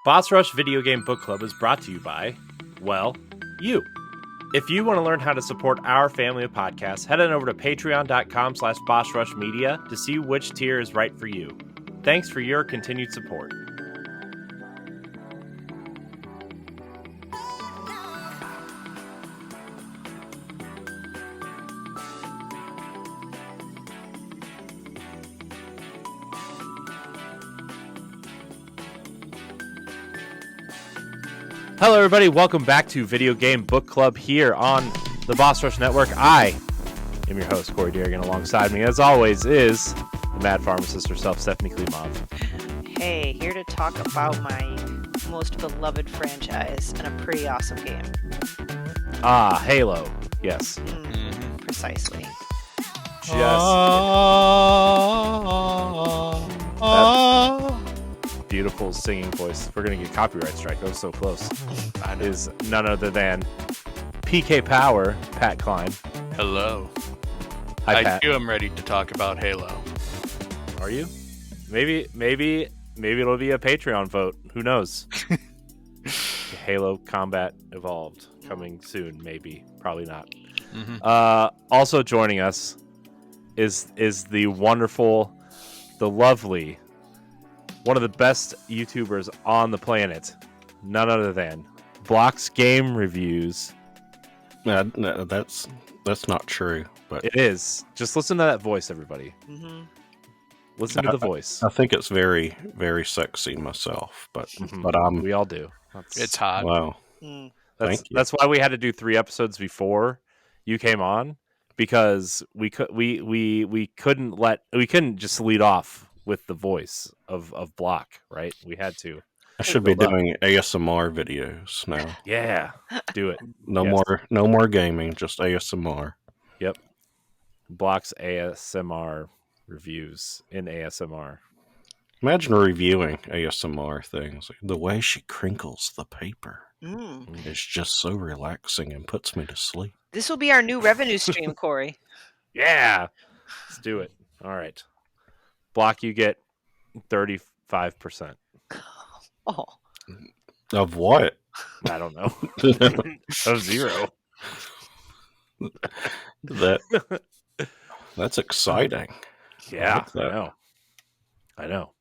Boss Rush Video Game Book Club is brought to you by, well, you. If you want to learn how to support our family of podcasts, head on over to patreon.com/bossrushmedia to see which tier is right for you. Thanks for your continued support. Hello, everybody. Welcome back to Video Game Book Club here on the Boss Rush Network. I am your host, Corey Derrigan. Alongside me, as always, is the Mad Pharmacist herself, Stephanie Klimov. Hey, here to talk about my most beloved franchise and a pretty awesome game. Ah, Halo. Yes. Precisely. Beautiful singing voice. We're going to get copyright strike. That was so close. Is none other than PK Power, Pat Klein. Hello. Hi, Pat. too am ready to talk about Halo. Are you? Maybe it'll be a Patreon vote. Who knows? Halo Combat Evolved coming soon. Maybe. Probably not. Also joining us is the wonderful, the lovely, one of the best YouTubers on the planet, none other than Block's Game Reviews. No, that's not true. But it is. Just listen to that voice, everybody. Listen to the voice. I think it's very, very sexy myself, but we all do. It's hot. Wow. Thank you. That's why we had to do 3 episodes before you came on, because we couldn't just lead off with the voice of Block, right? We had to. I should be doing ASMR videos now. Yeah, do it. No more gaming, just ASMR. Yep. Block's ASMR reviews in ASMR. Imagine reviewing ASMR things. The way she crinkles the paper is just so relaxing and puts me to sleep. This will be our new revenue stream, Corey. Yeah. Let's do it. All right. Block, you get 35%. Oh. Of what? I don't know. Of 0. That's exciting. Yeah, I know.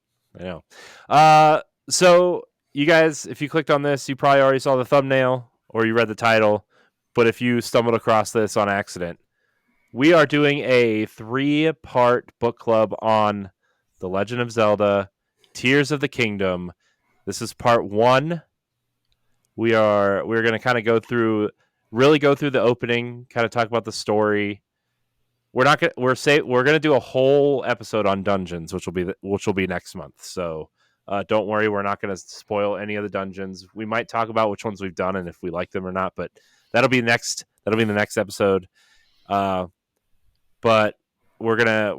So you guys, if you clicked on this, you probably already saw the thumbnail or you read the title. But if you stumbled across this on accident, we are doing a 3-part book club on The Legend of Zelda, Tears of the Kingdom. This is part 1. We're going to kind of go through the opening, kind of talk about the story. We're going to do a whole episode on dungeons, which will be next month. So don't worry, we're not going to spoil any of the dungeons. We might talk about which ones we've done and if we like them or not, but that'll be next. That'll be the next episode. But we're gonna.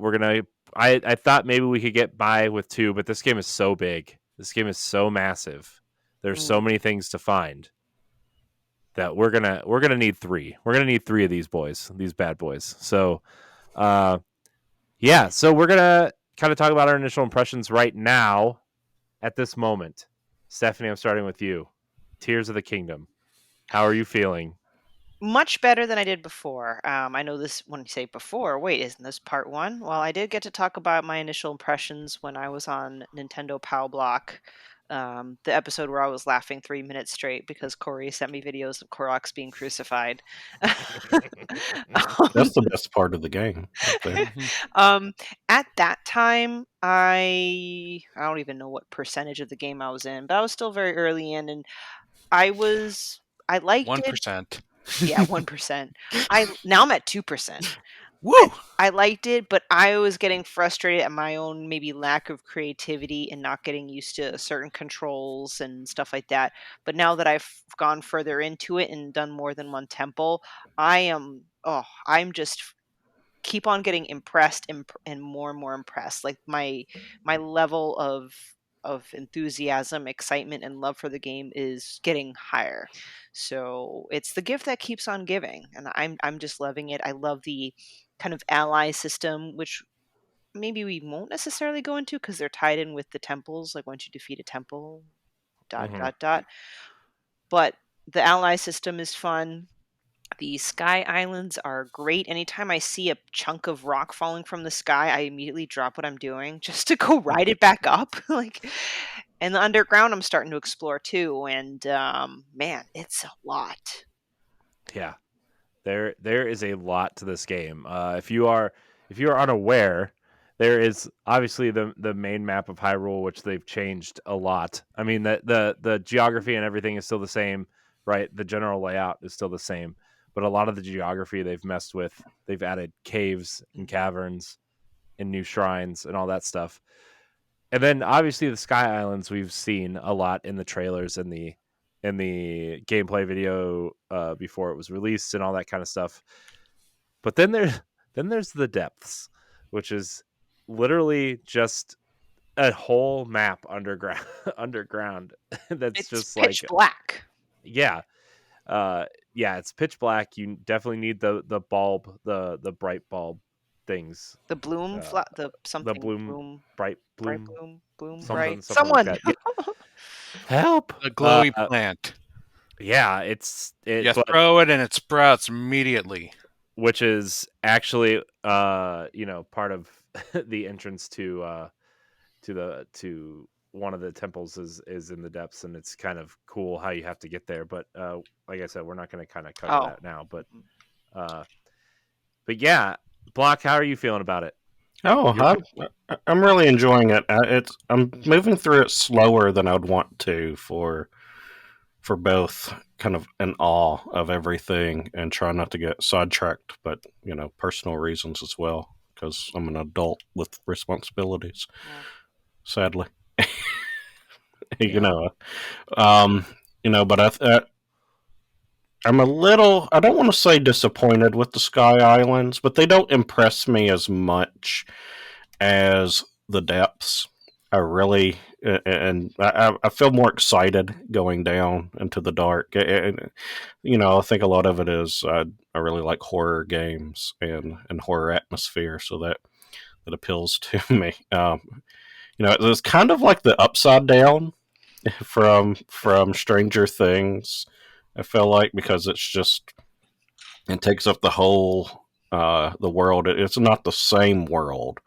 I thought maybe we could get by with 2, but this game is so big. This game is so massive. There's so many things to find that we're gonna need 3. We're gonna need 3 of these bad boys. So, yeah. So we're gonna kind of talk about our initial impressions right now, at this moment. Stephanie, I'm starting with you. Tears of the Kingdom. How are you feeling? Much better than I did before. I know this when you say before. Wait, isn't this part 1? Well, I did get to talk about my initial impressions when I was on Nintendo POW Block. The episode where I was laughing 3 minutes straight because Corey sent me videos of Koroks being crucified. That's the best part of the game. At that time, I don't even know what percentage of the game I was in, but I was still very early in, and I liked 1%. it. Yeah, 1%. Now I'm at 2%. Woo! I liked it, but I was getting frustrated at my own maybe lack of creativity and not getting used to certain controls and stuff like that. But now that I've gone further into it and done more than one temple, I'm just keep on getting impressed and more impressed. Like my level of enthusiasm, excitement, and love for the game is getting higher. So it's the gift that keeps on giving, and I'm just loving it. I love the kind of ally system, which maybe we won't necessarily go into because they're tied in with the temples. Like once you defeat a temple, dot Mhm. dot dot. But the ally system is fun. The sky islands are great. Anytime I see a chunk of rock falling from the sky, I immediately drop what I'm doing just to go ride it back up. Like, and the underground, I'm starting to explore too. And man, it's a lot. Yeah. There is a lot to this game. If you are unaware, there is obviously the main map of Hyrule, which they've changed a lot. I mean, the geography and everything is still the same, right? The general layout is still the same, but a lot of the geography they've messed with. They've added caves and caverns and new shrines and all that stuff. And then obviously the Sky Islands we've seen a lot in the trailers and the gameplay video before it was released and all that kind of stuff. But then there's the depths, which is literally just a whole map underground underground that's It's just pitch like black. yeah. Uh yeah, it's pitch black. You definitely need the bulb, the bright bulb things. The bloom, Uh the the something bloom bloom, bright bright bloom bloom, bright. something like Someone. that. Yeah. Help. The glowy plant. Yeah, You but throw it and it sprouts immediately. which is actually part of the entrance to one of the temples is in the depths, and it's kind of cool how you have to get there. But like I said, we're not going to kind of cover Oh. that now. But yeah, Block, how are you feeling about it? Oh, I'm really enjoying it. I'm moving through it slower than I'd want to for both kind of an awe of everything and try not to get sidetracked, but personal reasons as well because I'm an adult with responsibilities. Yeah. Sadly, Yeah. but I'm a little. I don't want to say disappointed with the Sky Islands, but they don't impress me as much as the depths. I really, and I feel more excited going down into the dark. And, I think a lot of it is I really like horror games and horror atmosphere, so that appeals to me. It's kind of like the Upside Down from Stranger Things. I feel like because it takes up the whole the world. It's not the same world.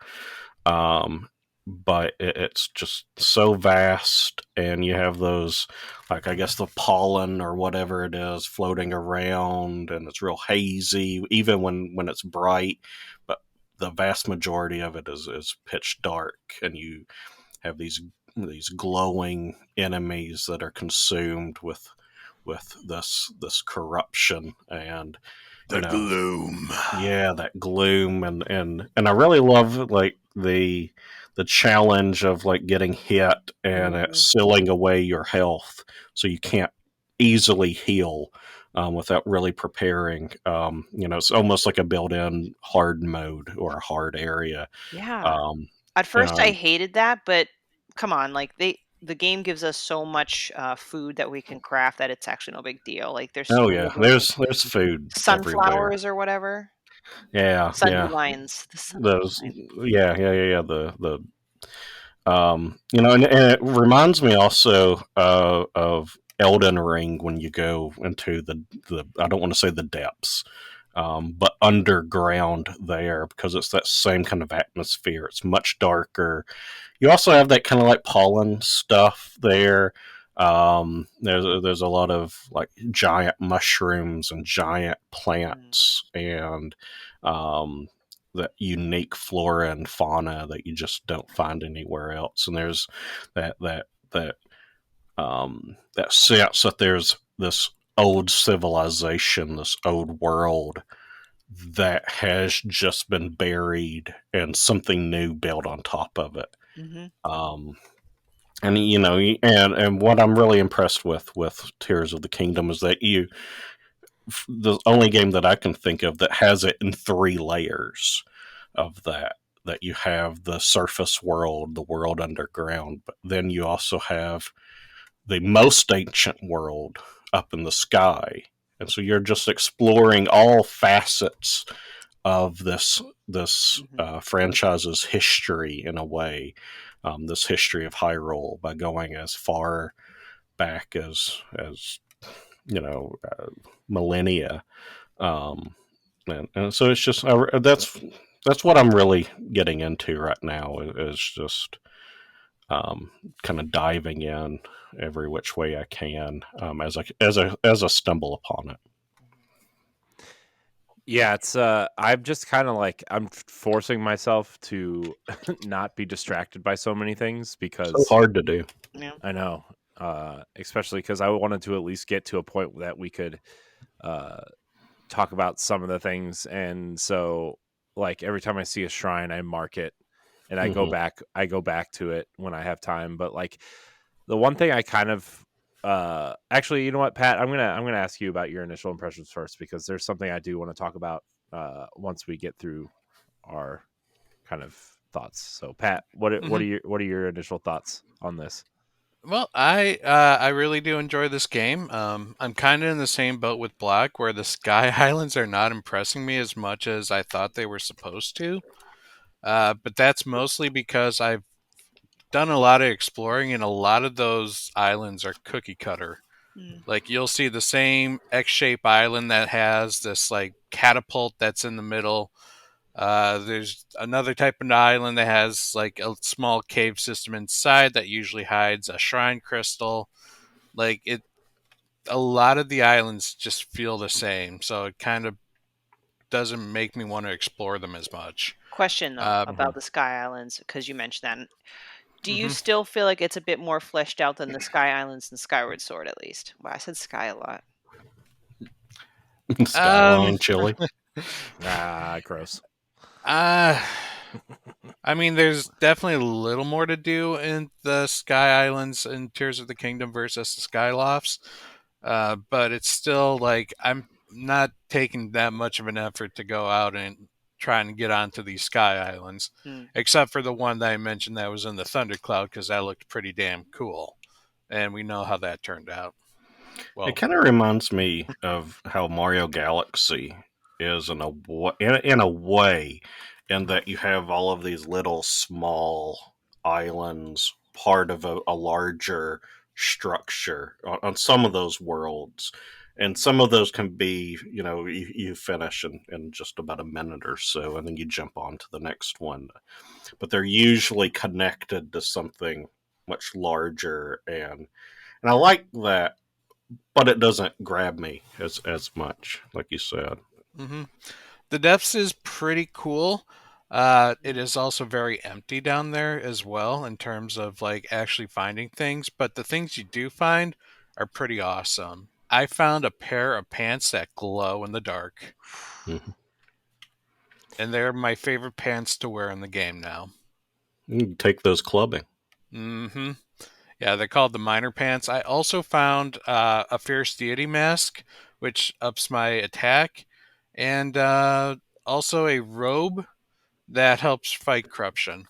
But it's just so vast, and you have those, like, I guess the pollen or whatever it is floating around, and it's real hazy even when it's bright, but the vast majority of it is pitch dark, and you have these glowing enemies that are consumed with this corruption and Gloom. yeah, that gloom, and I really love like the challenge of like getting hit and it sealing away your health, so you can't easily heal without really preparing. It's almost like a built-in hard mode or a hard area. Yeah. Um, At you first, know, I hated that, but come on, like the game gives us so much food that we can craft that it's actually no big deal. Like there's so oh many yeah, of those there's food everywhere. sunflowers or whatever, Yeah, yeah. dandelions. The Those, dandelion. yeah. And it reminds me also of Elden Ring when you go into the I don't want to say the depths, but underground there because it's that same kind of atmosphere. It's much darker. You also have that kind of like pollen stuff there. There's a lot of like giant mushrooms and giant plants and that unique flora and fauna that you just don't find anywhere else. And there's that that sense that there's this old civilization, this old world that has just been buried and something new built on top of it. Um, and and what I'm really impressed with Tears of the Kingdom is that the only game that I can think of that has it in 3 layers of that you have the surface world, the world underground, but then you also have the most ancient world up in the sky. And so you're just exploring all facets of this franchise's history in a way, this history of Hyrule by going as far back as millennia. And so it's just that's what I'm really getting into right now is just kind of diving in every which way I can as I stumble upon it. Yeah, it's I'm just kind of like I'm forcing myself to not be distracted by so many things because So hard to do. Yeah. I know, especially because I wanted to at least get to a point that we could talk about some of the things, and so like every time I see a shrine, I mark it, and I go back to it when I have time. But like the one thing I kind of actually, you know what, Pat, I'm gonna ask you about your initial impressions first because there's something I do want to talk about once we get through our kind of thoughts. So Pat, what are your initial thoughts on this? Well, I really do enjoy this game. I'm kind of in the same boat with Black, where the Sky Islands are not impressing me as much as I thought they were supposed to. But that's mostly because I've done a lot of exploring, and a lot of those islands are cookie cutter. Mm. Like you'll see the same X-shaped island that has this like catapult that's in the middle. There's another type of island that has like a small cave system inside that usually hides a shrine crystal. Like it, a lot of the islands just feel the same, so it kind of doesn't make me want to explore them as much. Question though Uh, about the Sky Islands because you mentioned that. Do you mhm. still feel like it's a bit more fleshed out than the Sky Islands and Skyward Sword, at least? Wow, I said Sky a lot. Um, Skyline chili. Ah, gross. uh, I mean, there's definitely a little more to do in the Sky Islands and Tears of the Kingdom versus the Skylofts, but it's still like I'm not taking that much of an effort to go out and try and get onto these Sky Islands, Hmm. except for the one that I mentioned that was in the Thundercloud because that looked pretty damn cool, and we know how that turned out. Well, It kind of reminds me of how Mario Galaxy is in a way, in that you have all of these little small islands, part of a larger structure on some of those worlds. And some of those can be, you finish in just about a minute or so, and then you jump on to the next one. But they're usually connected to something much larger, and I like that, but it doesn't grab me as much, like you said. hmm the depths is pretty cool. It is also very empty down there as well in terms of like actually finding things, but the things you do find are pretty awesome. I found a pair of pants that glow in the dark, Mhm. and they're my favorite pants to wear in the game now. You can take those clubbing. hmm Yeah, they're called the minor pants. I also found a fierce deity mask, which ups my attack, and also a robe that helps fight corruption,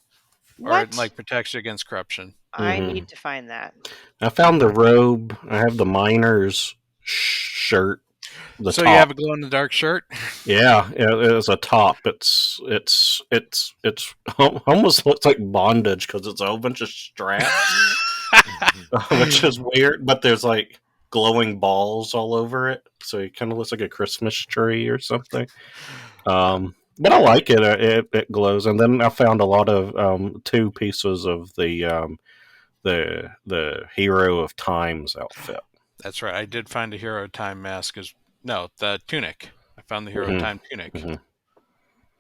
or it, What? like protects you against corruption. I hmm need to find that. I found the robe. I have the miners shirt. The So you have top. a glow in the dark shirt. Yeah, it's a top. It's almost looks like bondage because it's a whole bunch of straps, which is weird. But there's like glowing balls all over it, so it kind of looks like a Christmas tree or something. But I like it. It glows. And then I found a lot of two pieces of the Hero of Times outfit. That's right. I did find a hero time mask. No, the tunic. I found the hero hmm time tunic. hmm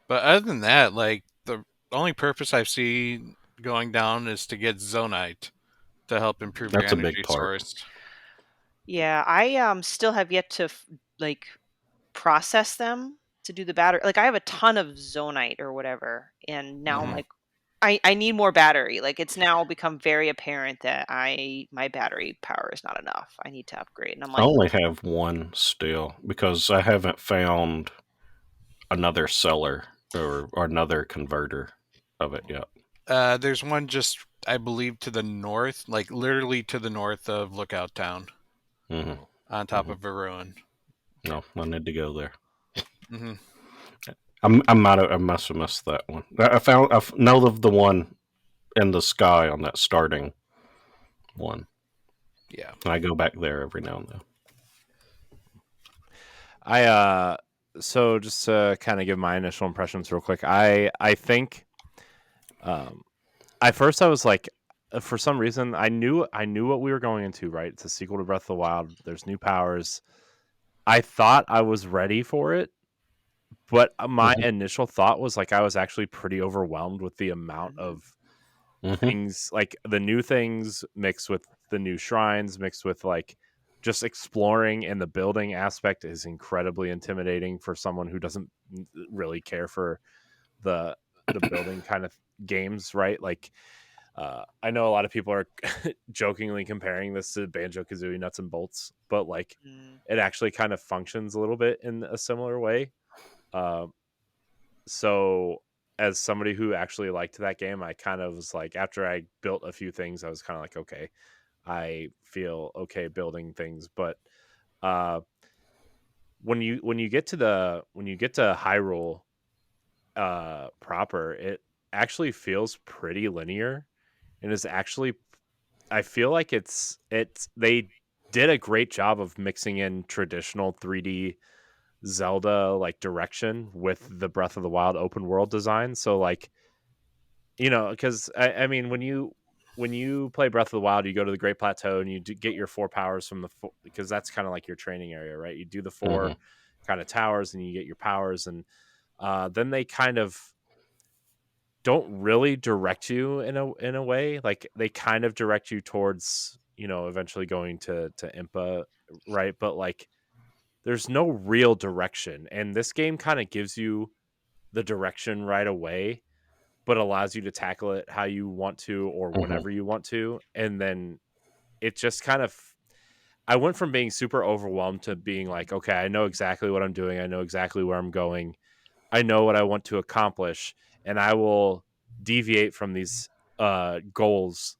But other than that, like the only purpose I see going down is to get zonite to help improve your That's a big energy part. source. Yeah, I still have yet to like process them to do the battery. Like I have a ton of zonite or whatever, and now I'm Mhm. like, I need more battery. Like it's now become very apparent that my battery power is not enough. I need to upgrade, and I'm I like, only have one still because I haven't found another seller or another converter of it yet. There's one just, I believe, to the north, like literally to the north of Lookout Town, hmm on top hmm of a ruin. No, I need to go there. hmm I must have missed that one. I know of the one in the sky on that starting one. Yeah. I go back there every now and then. So just to kind of give my initial impressions real quick, I think, at first I was like, for some reason I knew what we were going into. Right, it's a sequel to Breath of the Wild. There's new powers. I thought I was ready for it, but my Mhm. initial thought was like I was actually pretty overwhelmed with the amount Mhm. of Mhm. things, like the new things mixed with the new shrines, mixed with like just exploring, and the building aspect is incredibly intimidating for someone who doesn't really care for the building kind of games, right? Like I know a lot of people are jokingly comparing this to Banjo Kazooie Nuts and Bolts, but like Mm. it actually kind of functions a little bit in a similar way. Um, so as somebody who actually liked that game, I kind of was like, after I built a few things, I was kind of like, okay, I feel okay building things. But uh, when you get to Hyrule proper, it actually feels pretty linear, and is actually, I feel like it's they did a great job of mixing in traditional 3D Zelda like direction with the Breath of the Wild open world design. So like, because I mean, when you play Breath of the Wild, you go to the Great Plateau and you get your four powers from because that's kind of like your training area, right? You do the four Mhm. kind of towers and you get your powers, and then they kind of don't really direct you in a way. Like they kind of direct you towards eventually going to Impa, right? But like there's no real direction, and this game kind of gives you the direction right away, but allows you to tackle it how you want to or Mhm. whenever you want to. And then it just kind of, I went from being super overwhelmed to being like, okay, I know exactly what I'm doing. I know exactly where I'm going. I know what I want to accomplish, and I will deviate from these goals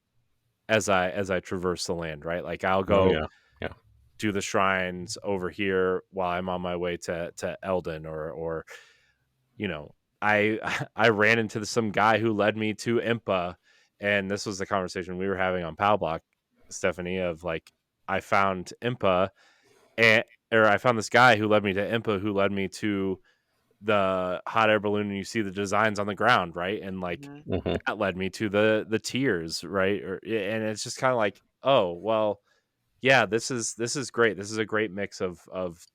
as I traverse the land, right? Like I'll Oh go yeah. Yeah. do the shrines over here while I'm on my way to Eldon, or you know, I I ran into some guy who led me to Impa, and this was the conversation we were having on Pal Block, Stephanie, of like I found Impa, and or I found this guy who led me to Impa, who led me to the hot air balloon, and you see the designs on the ground, right? And like Mhm. Mhm. that led me to the tiers, right? And it's just kind of like, oh well, yeah, this is great. This is a great mix of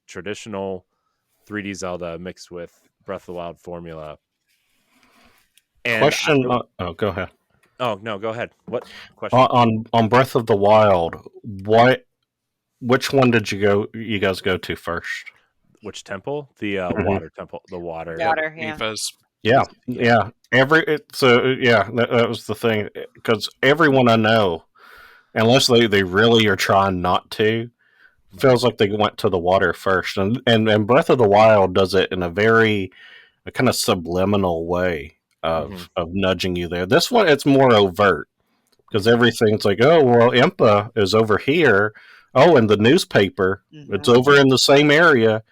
traditional 3D Zelda mixed with Breath of the Wild formula. And Question. Oh, go ahead. oh no, go ahead. What question? On Breath of the Wild, which one did you guys go to first? Which temple? The Mhm. water temple. The water. Yep. Water, yeah. Mipha's. Yeah, Yeah. yeah. Yeah, that was the thing because everyone I know, unless they really are trying not to, Mhm. feels like they went to the water first, and Breath of the Wild does it in a kind of subliminal way Mhm. of nudging you there. This one, it's more overt because Mhm. everything's like, oh well, Impa is over here. Oh, and the newspaper, it's Mhm. over in the same area.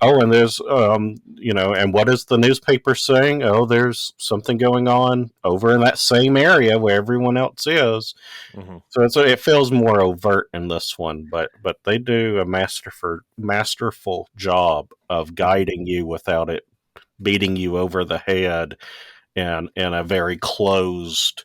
Oh, and there's and what is the newspaper saying? Oh, there's something going on over in that same area where everyone else is. Mhm. So it feels more overt in this one, but they do a masterful job of Mhm. guiding you without it beating you over the head and in a very closed,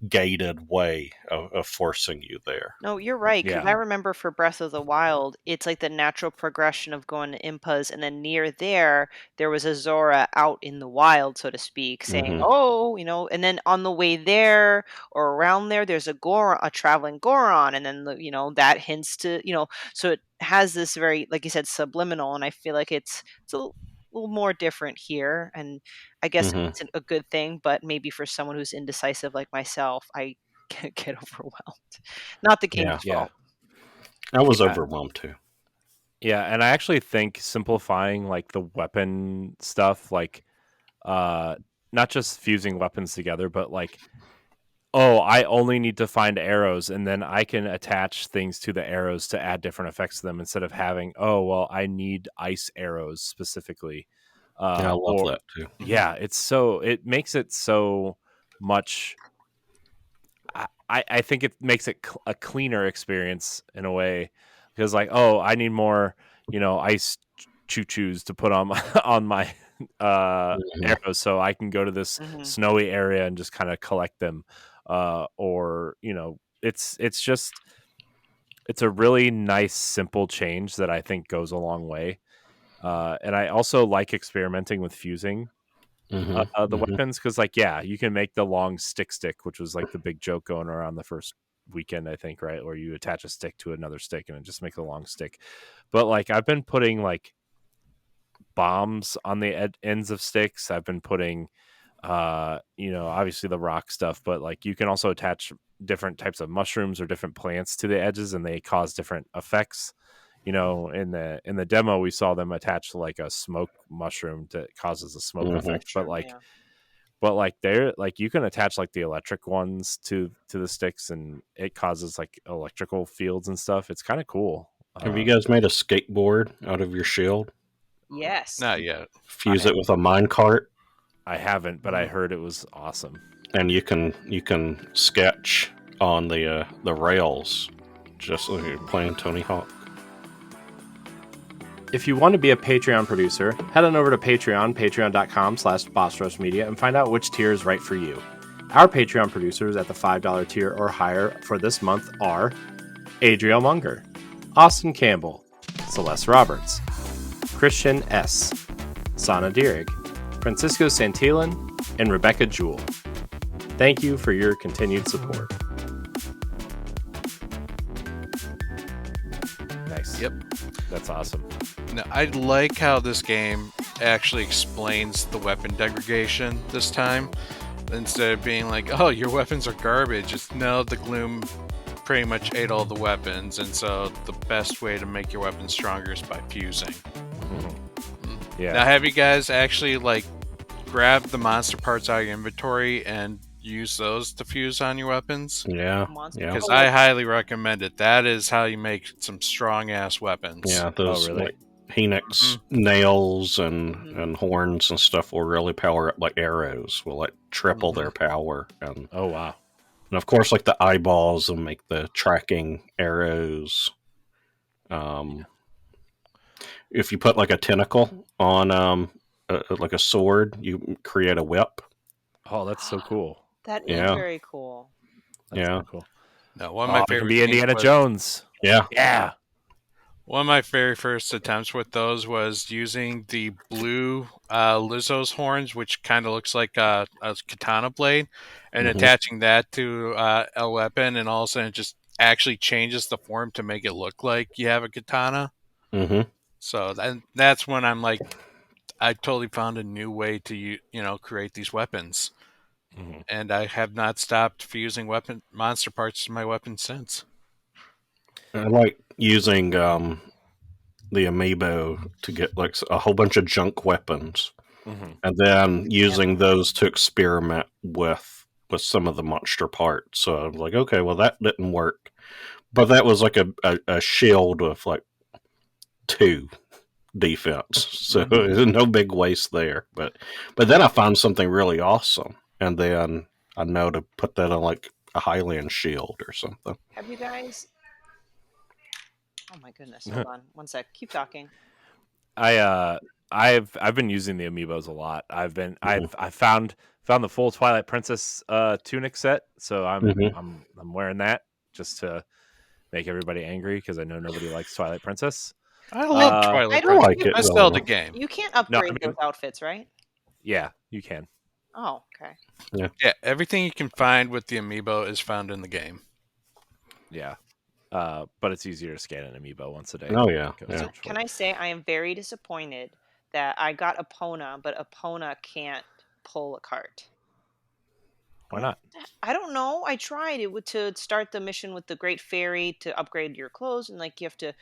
gated way of forcing you there. No, you're right, because Yeah. I remember for Breath of the Wild, it's like the natural progression of going to Impas, and then near there was a Zora out in the wild, so to speak, saying, Hmm. "Oh," and then on the way there or around there, there's a traveling Goron, and then that hints to, so it has this very, like you said, subliminal, and I feel like it's a little more different here, and I guess Hmm. it's a good thing, but maybe for someone who's indecisive like myself, I get overwhelmed. Not the Yeah, game's Yeah. fault. I was Yeah. overwhelmed too. Yeah. And I actually think simplifying like the weapon stuff, like uh not just fusing weapons together, but like, oh, I only need to find arrows, and then I can attach things to the arrows to add different effects to them, instead of having, oh, well, I need ice arrows specifically. Yeah, I love Or that too. yeah, it makes it so much. I think it makes it a cleaner experience in a way, because like, oh, I need more, ice choo-choos to put on my on my arrows, so I can go to this snowy area and just kind of collect them, or it's a really nice simple change that I think goes a long way. And I also like experimenting with fusing the weapons, because like, yeah, you can make the long stick, which was like the big joke going around the first weekend, I think, right, where you attach a stick to another stick and it just makes a long stick. But like, I've been putting like bombs on the ends of sticks. I've been putting obviously the rock stuff, but like, you can also attach different types of mushrooms or different plants to the edges, and they cause different effects. In the demo, we saw them attach like a smoke mushroom that causes a smoke effect. But like they're like, you can attach like the electric ones to the sticks, and it causes like electrical fields and stuff. It's kind of cool. Have you guys made a skateboard out of your shield? Yes. Not yet. Fuse it with a minecart. I haven't, but I heard it was awesome. And you can sketch on the rails, just like you're playing Tony Hawk. If you want to be a Patreon producer, head on over to patreon.com/bossrushmedia, and find out which tier is right for you. Our Patreon producers at the $5 tier or higher for this month are Adriel Munger, Austin Campbell, Celeste Roberts, Christian S., Sana Dierig, Francisco Santillan, and Rebecca Jewell. Thank you for your continued support. Nice. Yep. That's awesome. Now, I like how this game actually explains the weapon degradation this time. Instead of being like, oh, your weapons are garbage, it's no, the gloom pretty much ate all the weapons, and so the best way to make your weapons stronger is by fusing. Yeah. Now, have you guys actually like grabbed the monster parts out of your inventory and use those to fuse on your weapons? Yeah. Because I highly recommend it. That is how you make some strong ass weapons. Yeah, those really? like Phoenix nails and horns and stuff will really power up, like arrows will like triple their power. And oh wow. And of course, like the eyeballs will make the tracking arrows. If you put like a tentacle on like a sword, you create a whip. Oh, that's so cool. That is very cool. That's so cool. No, one of my favorite be Indiana Jones. Yeah. One of my very first attempts with those was using the blue Lizzo's horns, which kind of looks like a katana blade, and attaching that to a weapon, and all of a sudden it just actually changes the form to make it look like you have a katana. So that's when I'm like, I totally found a new way to create these weapons, and I have not stopped fusing monster parts to my weapons since. I like using the amiibo to get like a whole bunch of junk weapons, and then using those to experiment with some of the monster parts. So I was like, okay, well that didn't work, but that was like a shield with like 2 defense, so there's no big waste there. But then I found something really awesome, and then I know to put that on like a Highland shield or something. Have you guys? Oh my goodness! Hold on, one sec. Keep talking. I've been using the amiibos a lot. I've found the full Twilight Princess tunic set, so I'm wearing that just to make everybody angry, because I know nobody likes Twilight Princess. I love Twilight Princess. Like it. I Zelda game. You can't upgrade those outfits, right? Yeah, you can. Oh, okay. Yeah, everything you can find with the amiibo is found in the game. Yeah. But it's easier to scan an amiibo once a day. Oh, yeah. So can I say I am very disappointed that I got Epona, but Epona can't pull a cart. Why not? I don't know. I tried it to start the mission with the Great Fairy to upgrade your clothes, and like you have to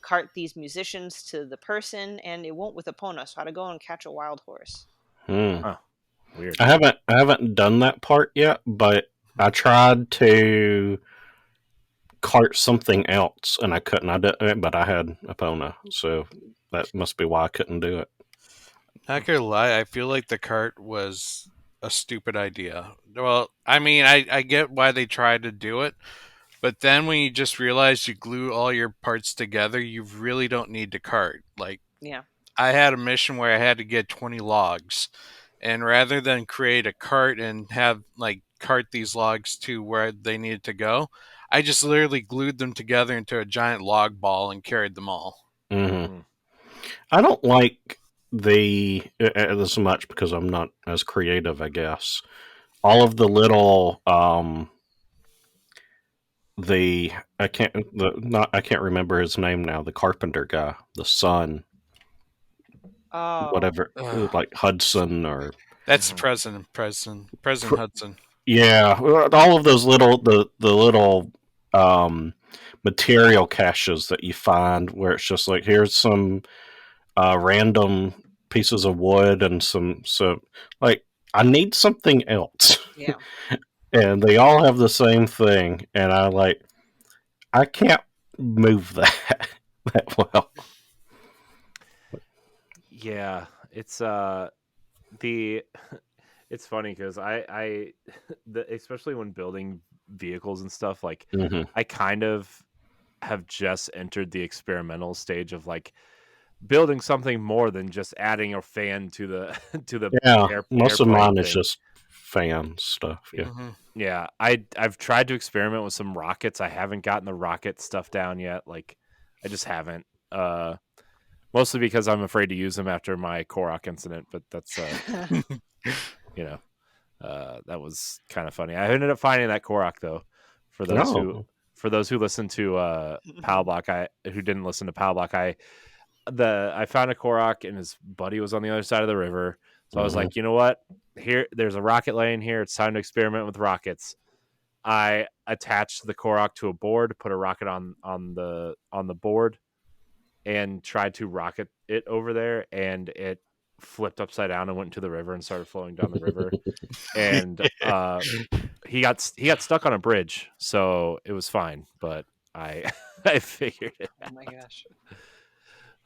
cart these musicians to the person, and it won't with Epona. So I had to go and catch a wild horse. Huh. Weird. I haven't done that part yet, but I tried to cart something else and I couldn't. I didn't, but I had Epona, so that must be why I couldn't do it. Not gonna lie, I feel like the cart was a stupid idea. Well, I mean, I get why they tried to do it, but then when you just realize you glue all your parts together, you really don't need to cart. Like, Yeah. I had a mission where I had to get 20 logs, and rather than create a cart and have like cart these logs to where they needed to go, I just literally glued them together into a giant log ball and carried them all. Mm-hmm. Mm. I don't like the as much because I'm not as creative, I guess. All of the little the I can't remember his name now. The carpenter guy, the son, Oh. whatever, Ugh. like Hudson or That's Mhm. President Hudson. yeah, all of those little the little um, material caches that you find where it's just like here's some random pieces of wood and some like I need something else, Yeah. and they all have the same thing, and I can't move that that well. Yeah, it's the it's funny because I especially when building vehicles and stuff, like Hmm. I kind of have just entered the experimental stage of like building something more than just adding a fan to the to the Yeah, most of airplane mine is thing. just fan stuff. Yeah. Hmm. Yeah, I've tried to experiment with some rockets. I haven't gotten the rocket stuff down yet. Like I just haven't. Mostly because I'm afraid to use them after my Korok incident, but that's you know, that was kind of funny. I ended up finding that Korok though. For those who Oh. for those who listened to Pal Block, I who didn't listen to Pal Block, I found a Korok and his buddy was on the other side of the river. So I was Hmm. like, you know what? There's a rocket laying here. It's time to experiment with rockets. I attached the Korok to a board, put a rocket on the board, and tried to rocket it over there, and it flipped upside down and went into the river and started flowing down the river. And he got stuck on a bridge, so it was fine. But I I figured it Oh my gosh.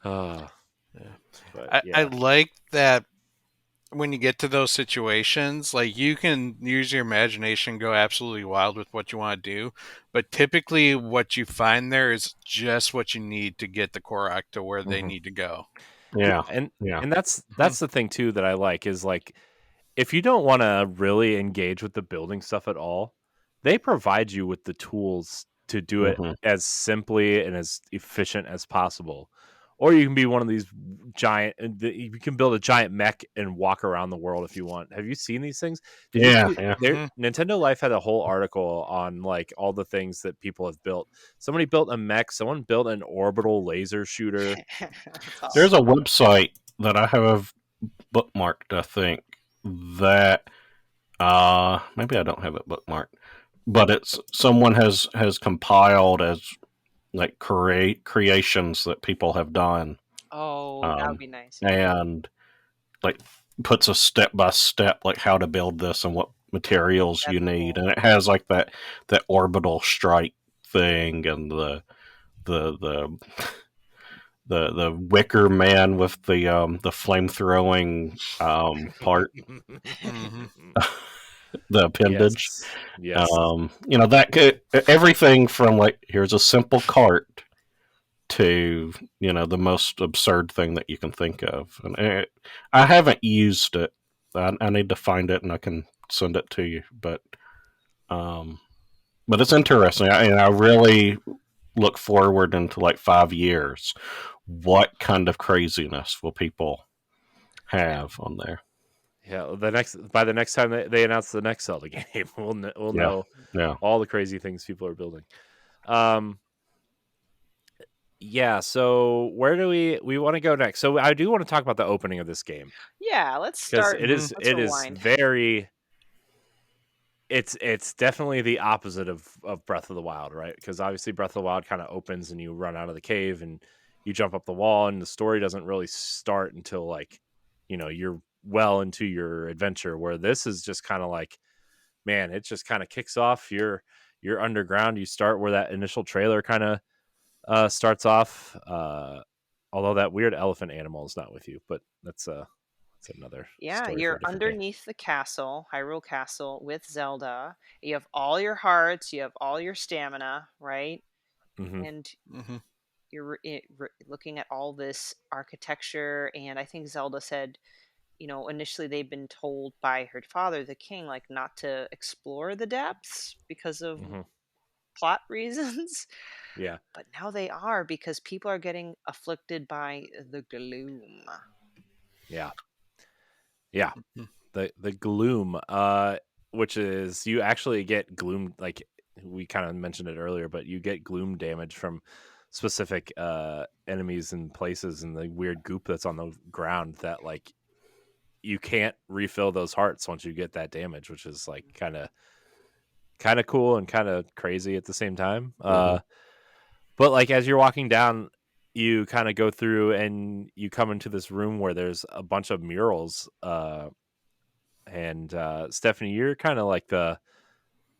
out. Yeah. But I yeah. like that when you get to those situations, like you can use your imagination, go absolutely wild with what you want to do, but typically what you find there is just what you need to get the Korok to where they Mhm. need to go. Yeah, Yeah. and Yeah. that's the thing too that I like is like if you don't want to really engage with the building stuff at all, they provide you with the tools to do it Hmm. as simply and as efficient as possible. Or you can be one of these you can build a giant mech and walk around the world if you want. Have you seen these things? Did you Yeah. see Yeah. there Mhm. Nintendo Life had a whole article on like all the things that people have built. Somebody built a mech, someone built an orbital laser shooter. That's There's awesome. a website that I have bookmarked. I think that maybe I don't have it bookmarked, but it's someone has compiled as like creations that people have done, Oh, that would um, be nice. Yeah. and like puts a step by step like how to build this and what materials you That's need, cool. and it has like that orbital strike thing and the the the wicker man with the flame throwing part, Mhm. the appendage. Yes. Yes. That could everything from like here's a simple cart to the most absurd thing that you can think of, and I haven't used it. I need to find it and I can send it to you, um, but it's interesting. I really look forward into like 5 years. What kind of craziness will people Yeah. have on there? Yeah, by the next time they announce the next Zelda game, we'll Yeah, know yeah. all the crazy things people are building. Um, yeah. So where do we want to go next? So I do want to talk about the opening of this game Yeah. Let's because start. Mhm. Let's it is rewind. very it's definitely the opposite of Breath of the Wild, right? Because obviously Breath of the Wild kind of opens and you run out of the cave and you jump up the wall, and the story doesn't really start until like you're well into your adventure. Where this is just kind of like, man, it just kind of kicks off. You're underground. You start where that initial trailer kind of starts off. Although that weird elephant animal is not with you, but that's It's another Yeah, story for you're a different day. underneath the castle, Hyrule Castle, with Zelda. You have all your hearts, you have all your stamina, right? Hmm. And Hmm. you're looking at all this architecture. And I think Zelda said, initially they've been told by her father, the king, like not to explore the depths because of Hmm. plot reasons. Yeah. But now they are because people are getting afflicted by the gloom. Yeah. Yeah. Hmm. The gloom, which is you actually get gloom, like we kind of mentioned it earlier, but you get gloom damage from specific enemies and places and the weird goop that's on the ground that like you can't refill those hearts once you get that damage, which is like kind of cool and kind of crazy at the same time. Mhm. But like as you're walking down, you kind of go through and you come into this room where there's a bunch of murals. And Stephanie, you're kind of like the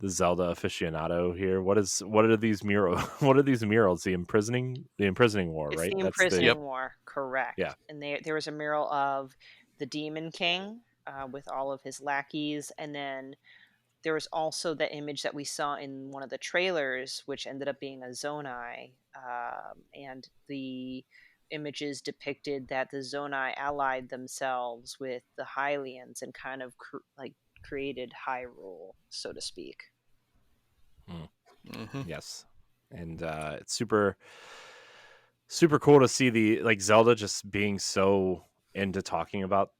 Zelda aficionado here. What are these mural? What are these murals? The imprisoning war, It's right? the That's the Yep. imprisoning war, correct. yeah. And there was a mural of the Demon King with all of his lackeys. And then there was also the image that we saw in one of the trailers, which ended up being a Zonai. And the images depicted that the Zonai allied themselves with the Hylians and kind of created Hyrule, so to speak. Mm, Hmm. yes, and it's super cool to see the like Zelda just being so into talking about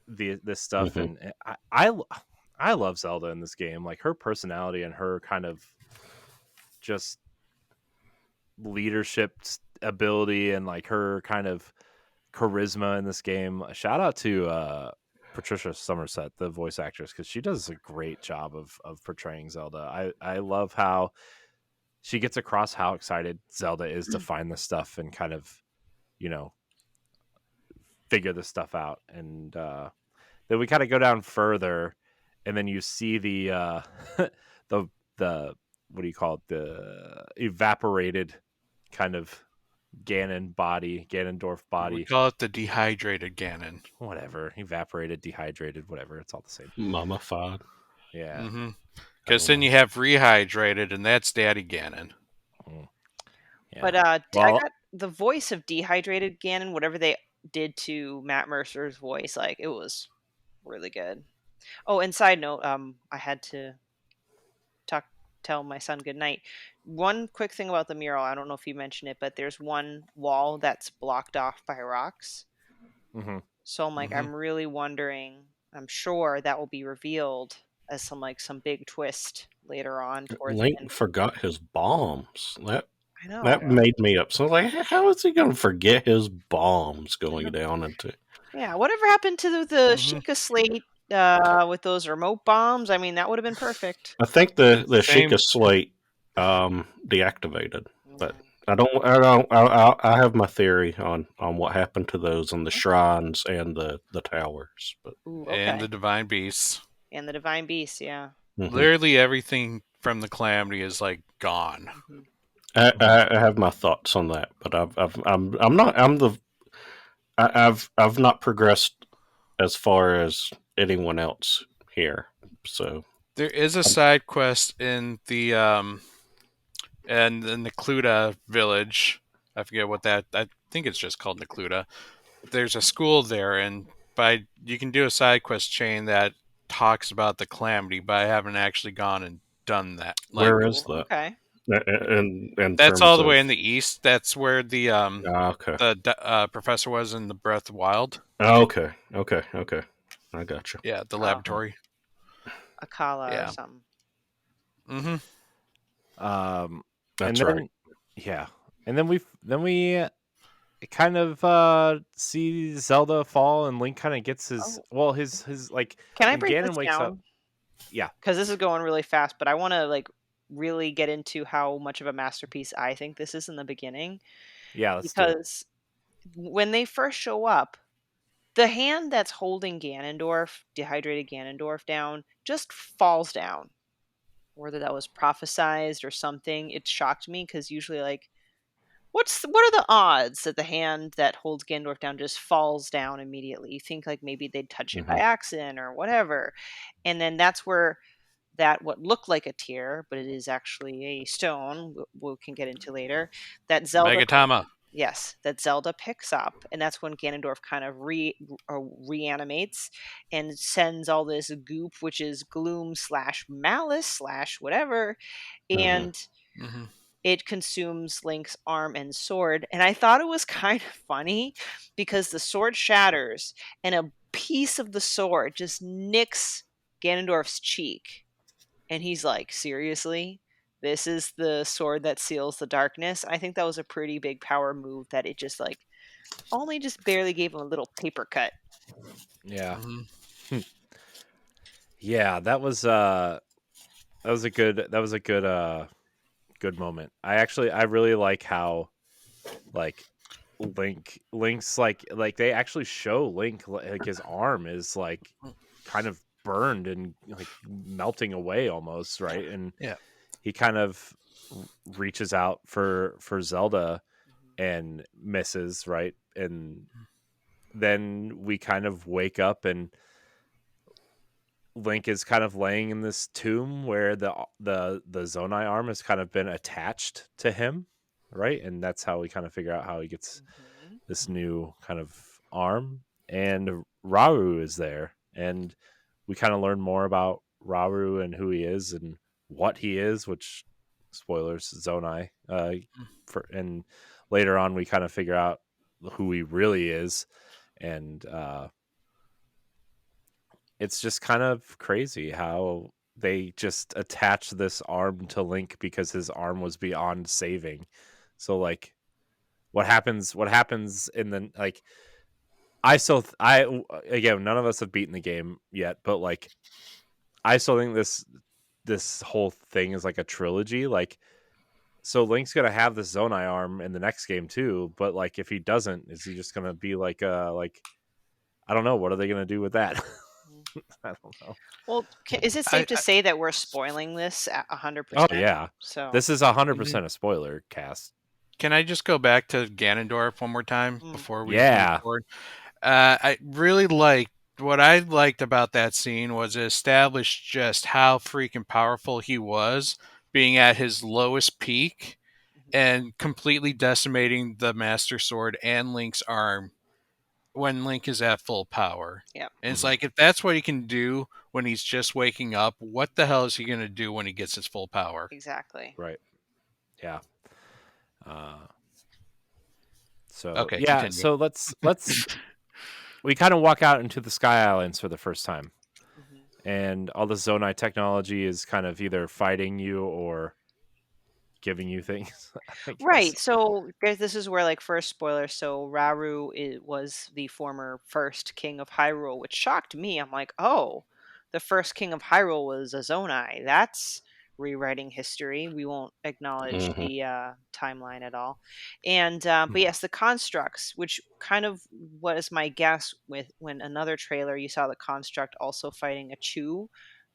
this stuff, Mhm. and I love Zelda in this game. Like her personality and her kind of just leadership ability and like her kind of charisma in this game. Shout out to Patricia Somerset, the voice actress, because she does a great job of portraying Zelda. I love how she gets across how excited Zelda is to find this stuff and kind of you know figure this stuff out. And then we kind of go down further, and then you see the the the what do you call it, the evaporated kind of Ganondorf We body, call it the dehydrated Ganon. whatever, evaporated, dehydrated, whatever, it's all the same. Mummified. Yeah. Hmm. I Because don't then know. you have rehydrated, and that's Daddy Ganon. Mm, yeah. But I Well, got the voice of dehydrated Ganon, whatever they did to Matt Mercer's voice, like it was really good. Oh, and side note, I had to talk tell my son good night. One quick thing about the mural, I don't know if you mentioned it, but there's one wall that's blocked off by rocks. mm-hmm. So I'm like, Hmm. I'm really wondering. I'm sure that will be revealed as some big twist later on towards the end. Link forgot his bombs. I know. That made me upset. Like, how is he going to forget his bombs I know. going down into? Yeah, whatever happened to the Hmm. Sheikah Slate with those remote bombs? I mean, that would have been perfect. I think the Same. Sheikah slate deactivated, but Mm. I have my theory on what happened to those in the shrines and the towers. But Ooh, And okay. the Divine Beasts. And the Divine Beast, yeah. mhm. Literally everything from the Calamity is like gone. Hmm. I have my thoughts on that, but I'm not I'm the I've not progressed as far as anyone else here. So There is a side quest in the Necluda village. I forget what that. I think it's just called Necluda. There's a school there, and you can do a side quest chain that talks about the Calamity, but I haven't actually gone and done that. Like where is Ooh, that? okay. In that's all terms the way of in the east. That's where okay, the professor was in the Breath of Wild. okay, I got you. Yeah, the Oh, laboratory. Akala or Yeah. something. Mm-hmm. And That's right. then yeah, and then we kind of see Zelda fall, and Link kind of gets his Oh, his like can I when break this Ganon wakes up. down? Yeah, Because this is going really fast, but I want to really get into how much of a masterpiece I think this is in the beginning. yeah, let's do it. Because when they first show up, the hand that's holding Ganondorf, dehydrated Ganondorf, down, just falls down. Whether that was prophesized or something, it shocked me because usually, like, what are the odds that the hand that holds Ganondorf down just falls down immediately? You think like maybe they'd touch it by Mhm. accident or whatever. And then that's where that what looked like a tear, but it is actually a stone, we can get into later, that Zelda Megatama. yes, that Zelda picks up, and that's when Ganondorf kind of reanimates and sends all this goop, which is gloom slash malice slash whatever, Mhm. and Hmm. it consumes Link's arm and sword. And I thought it was kind of funny because the sword shatters and a piece of the sword just nicks Ganondorf's cheek. And he's like, seriously? This is the sword that seals the darkness? I think that was a pretty big power move that it just like only just barely gave him a little paper cut. Yeah. Hmm. Yeah, that was a good moment. I really like how like Link's like they actually show Link like his arm is like kind of burned and like melting away almost, right? And Yeah. he kind of reaches out for Zelda and misses, right? And then we kind of wake up and Link is kind of laying in this tomb where the Zonai arm has kind of been attached to him, right? And that's how we kind of figure out how he gets Mhm. this new kind of arm. And Rauru is there, and we kind of learn more about Rauru and who he is and what he is, which spoilers Zonai. And later on, we kind of figure out who he really is, and it's just kind of crazy how they just attach this arm to Link because his arm was beyond saving. So like what happens in the like I again, none of us have beaten the game yet, but like I still think this whole thing is like a trilogy. Like so Link's gonna have this Zonai arm in the next game too, but like if he doesn't, is he just gonna be like I don't know, what are they gonna do with that? I don't know. Well, is it safe to I say that we're spoiling this at Oh 100%? yeah. So, This is 100% a spoiler cast. can I just go back to Ganondorf one more time mm, before we move Yeah. forward? I really liked what I liked about that scene was it established just how freaking powerful he was, being at his lowest peak mhm, and completely decimating the Master Sword and Link's arm when Link is at full power. yeah, And it's Mhm. like if that's what he can do when he's just waking up, what the hell is he going to do when he gets his full power? exactly. Right. Yeah. Uh so Okay, yeah, continue. so let's we kind of walk out into the Sky Islands for the first time. Mhm. And all the Zonai technology is kind of either fighting you or giving you things, I Right. guess. So this is where, like, first spoiler. So Rauru was the former first king of Hyrule, which shocked me. I'm like, oh, the first king of Hyrule was a Zonai. That's rewriting history. We won't acknowledge Mhm. the timeline at all. And but yes, the constructs, which kind of was my guess with when another trailer you saw the construct also fighting a chew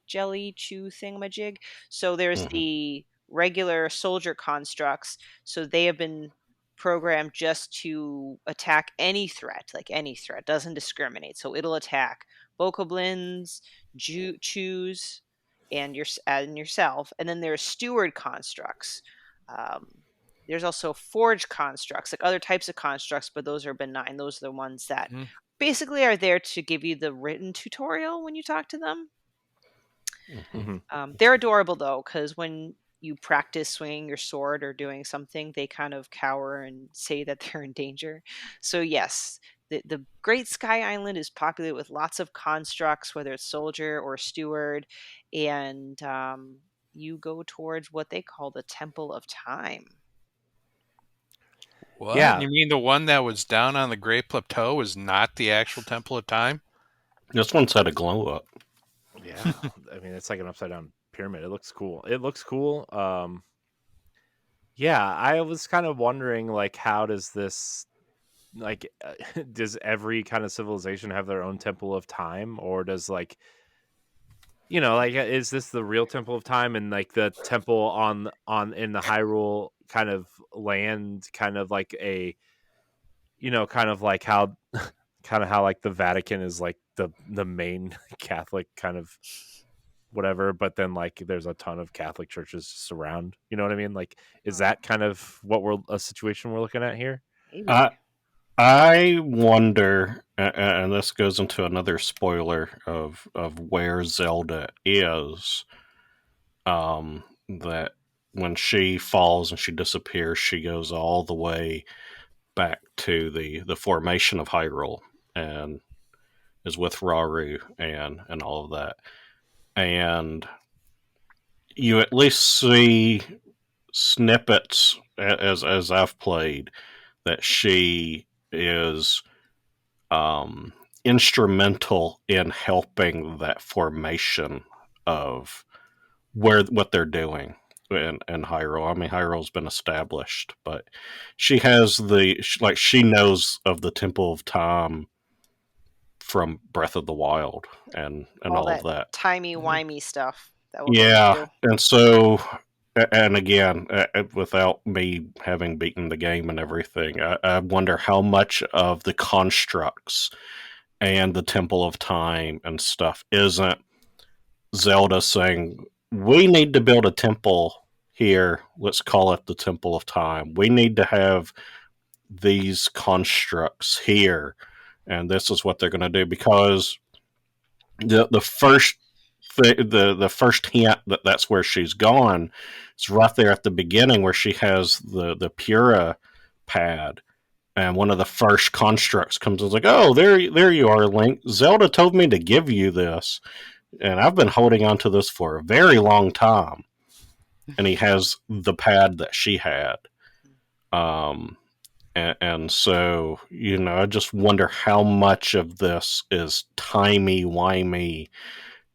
jelly chew thingamajig. So there's Mhm. the regular soldier constructs, so they have been programmed just to attack any threat, like any threat, doesn't discriminate. So it'll attack bokoblins, chews, and yourself. And then there's steward constructs. Um, there's also forge constructs, like other types of constructs, but those are benign. Those are the ones that Mhm. basically are there to give you the written tutorial when you talk to them. Mhm. Mhm. They're adorable though, because when you practice swinging your sword or doing something, they kind of cower and say that they're in danger. So yes, the Great Sky Island is populated with lots of constructs, whether it's soldier or steward, and you go towards what they call the Temple of Time. What? Yeah. You mean the one that was down on the Great Plateau was not the actual Temple of Time? This one's had a glow up. Yeah. I mean, it's like an upside down pyramid. It looks cool. It looks cool. Yeah, I was kind of wondering like how does this like does every kind of civilization have their own temple of time, or does like like is this the real temple of time, and like the temple on in the Hyrule kind of land, kind of like a, kind of like how kind of how like the Vatican is like the main Catholic kind of whatever, but then like there's a ton of Catholic churches just around. You know what I mean? Like, is that kind of what we're a situation we're looking at here? Maybe. I wonder, and this goes into another spoiler of where Zelda is. That when she falls and she disappears, she goes all the way back to the formation of Hyrule and is with Rauru and all of that. And you at least see snippets as I've played that she is instrumental in helping that formation of what they're doing in Hyrule. I mean, Hyrule's been established, but she has she knows of the Temple of Time from Breath of the Wild and all of that. Timey-wimey stuff that we'll go Yeah, into. and so and again, without me having beaten the game and everything, I wonder how much of the constructs and the Temple of Time and stuff isn't Zelda saying, we need to build a temple here. Let's call it the Temple of Time. We need to have these constructs here. And this is what they're going to do because the first the first hint that that's where she's gone is right there at the beginning where she has the Pura pad, and one of the first constructs comes and is like, "Oh, there you are, Link. Zelda told me to give you this, and I've been holding on to this for a very long time." And he has the pad that she had, and so I just wonder how much of this is timey wimey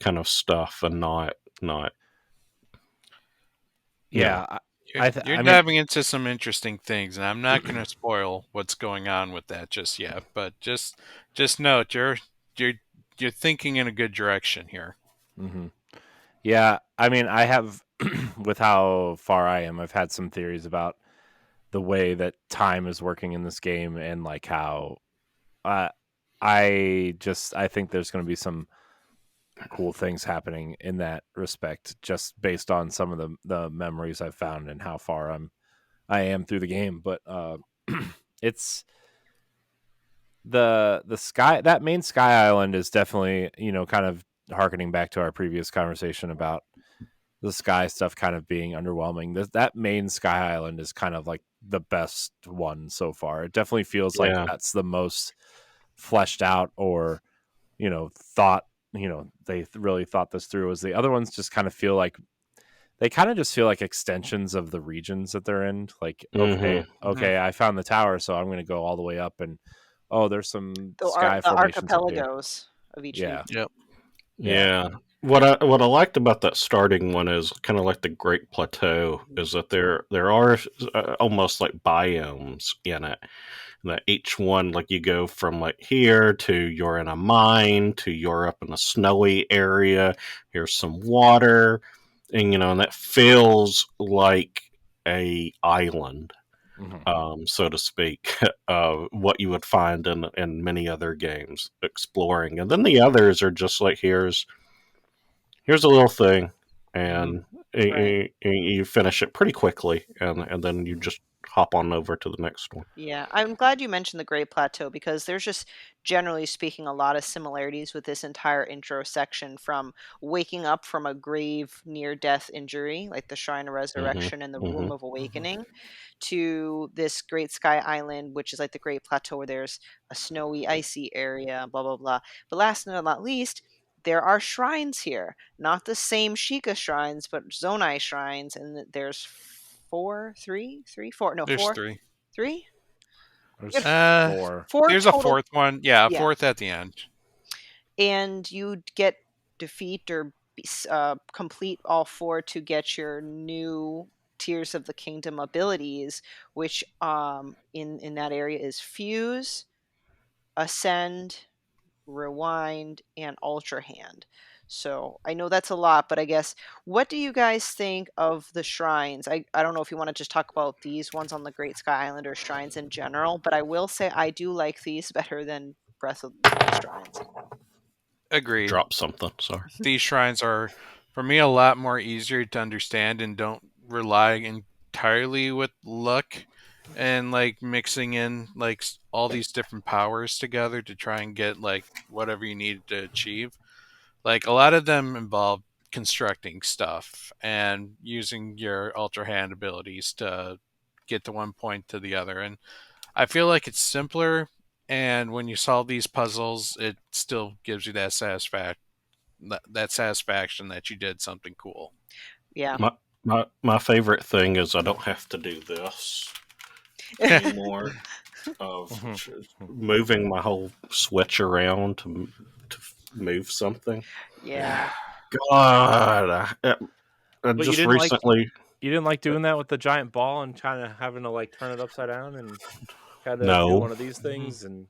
kind of stuff and not. Yeah, You're I mean, diving into some interesting things, and I'm not going to spoil what's going on with that just yet. But just note you're you're thinking in a good direction here. mm-hmm. Yeah, I mean, I have with how far I am, I've had some theories about the way that time is working in this game and like how uh, I think there's going to be some cool things happening in that respect, just based on some of the memories I've found and how far I am through the game. But it's the sky, that main sky island is definitely kind of harkening back to our previous conversation about the sky stuff kind of being underwhelming. That main sky island is kind of like the best one so far. It definitely feels like Yeah. that's the most fleshed out, or thought, they really thought this through. As the other ones just kind of feel like they kind of just feel like extensions of the regions that they're in. Like, okay, Mhm. I found the tower, so I'm going to go all the way up, and oh, there's some sky The formations up here. archipelagos of each Yeah, region. Yeah. What I liked about that starting one is kind of like the Great Plateau is that there are almost like biomes in it. That each one, like you go from like here to you're in a mine to you're up in a snowy area. Here's some water, and that feels like a island, so to speak, what you would find in many other games exploring. And then the others are just like here's a little thing, and Right. you finish it pretty quickly, and then you just hop on over to the next one. Yeah, I'm glad you mentioned the Great Plateau because there's just, generally speaking, a lot of similarities with this entire intro section, from waking up from a grave near death injury, like the Shrine of Mm-hmm. Resurrection and the Mm-hmm. Room of Awakening, to this Great Sky Island, which is like the Great Plateau where there's a snowy, icy area, blah, blah, blah. But last but not least, there are shrines here. Not the same Sheikah shrines, but Zonai shrines, and there's four, no, There's four, three. three? there's You have Uh, four. four there's a total. fourth one. Yeah, a Yeah, fourth at the end. and you get defeat or complete all four to get your new Tears of the Kingdom abilities, which in that area is Fuse, Ascend, Rewind, and Ultra Hand. So I know that's a lot, but I guess what do you guys think of the shrines? I don't know if you want to just talk about these ones on the Great Sky Island or shrines in general, but I will say I do like these better than Breath of the Wild shrines. Agreed. Drop something. Sorry. These shrines are, for me, a lot more easier to understand and don't rely entirely with luck and like mixing in like all these different powers together to try and get like whatever you need to achieve. Like a lot of them involve constructing stuff and using your ultra hand abilities to get to one point to the other. And I feel like it's simpler. And when you solve these puzzles, it still gives you that satisfaction that you did something cool. Yeah. My favorite thing is I don't have to do this anymore of moving my whole switch around to move something. Yeah. God, I But you just didn't like recently. you didn't like doing that with the giant ball and kind of having to like turn it upside down and kind of do No. one of these things and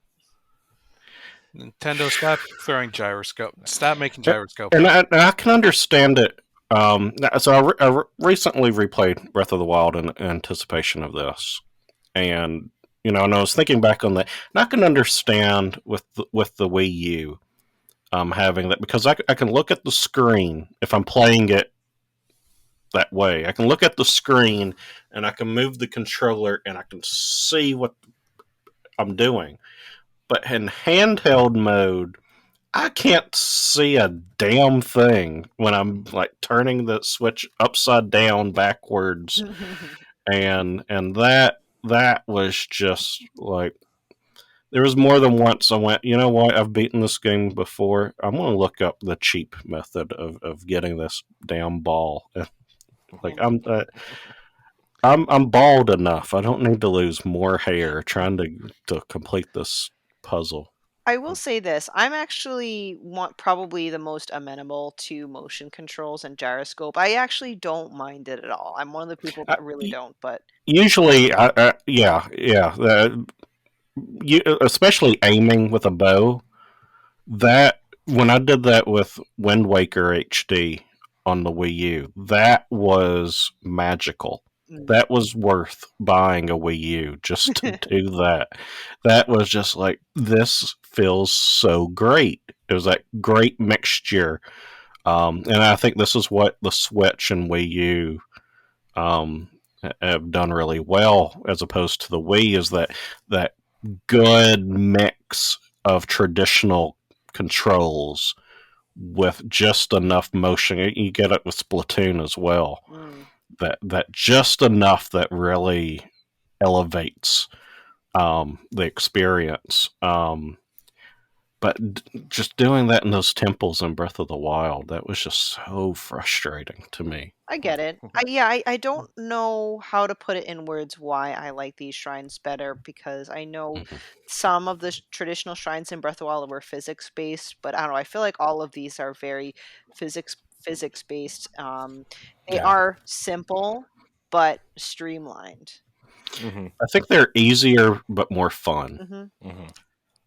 Nintendo, stop throwing gyroscope. Stop making And gyroscope. I can understand it. So I recently replayed Breath of the Wild in anticipation of this, and and I was thinking back on that, and I can understand with the Wii U having that because I can look at the screen if I'm playing it that way. I can look at the screen and I can move the controller and I can see what I'm doing. But in handheld mode, I can't see a damn thing when I'm like turning the switch upside down backwards, and that was just like there was more than once I went, you know what? I've beaten this game before. I'm going to look up the cheap method of getting this damn ball. Like I'm bald enough. I don't need to lose more hair trying to complete this puzzle. I will say this. I'm actually probably the most amenable to motion controls and gyroscope. I actually don't mind it at all. I'm one of the people I, that really don't, but usually, yeah. Especially aiming with a bow. That when I did that with Wind Waker HD on the Wii U, that was magical. mm, That was worth buying a Wii U just to do that. That was just like this feels so great. It was that great mixture, and I think this is what the Switch and Wii U um, have done really well, as opposed to the Wii. Is that good mix of traditional controls with just enough motion. You get it with Splatoon as well. mm. That just enough that really elevates the experience. But just doing that in those temples in Breath of the Wild, that was just so frustrating to me. I get it. I don't know how to put it in words why I like these shrines better because I know Mhm. some of the traditional shrines in Breath of the Wild were physics based, but I don't know. I feel like all of these are very physics based. They Yeah, are simple but streamlined. I think they're easier but more fun. Hmm.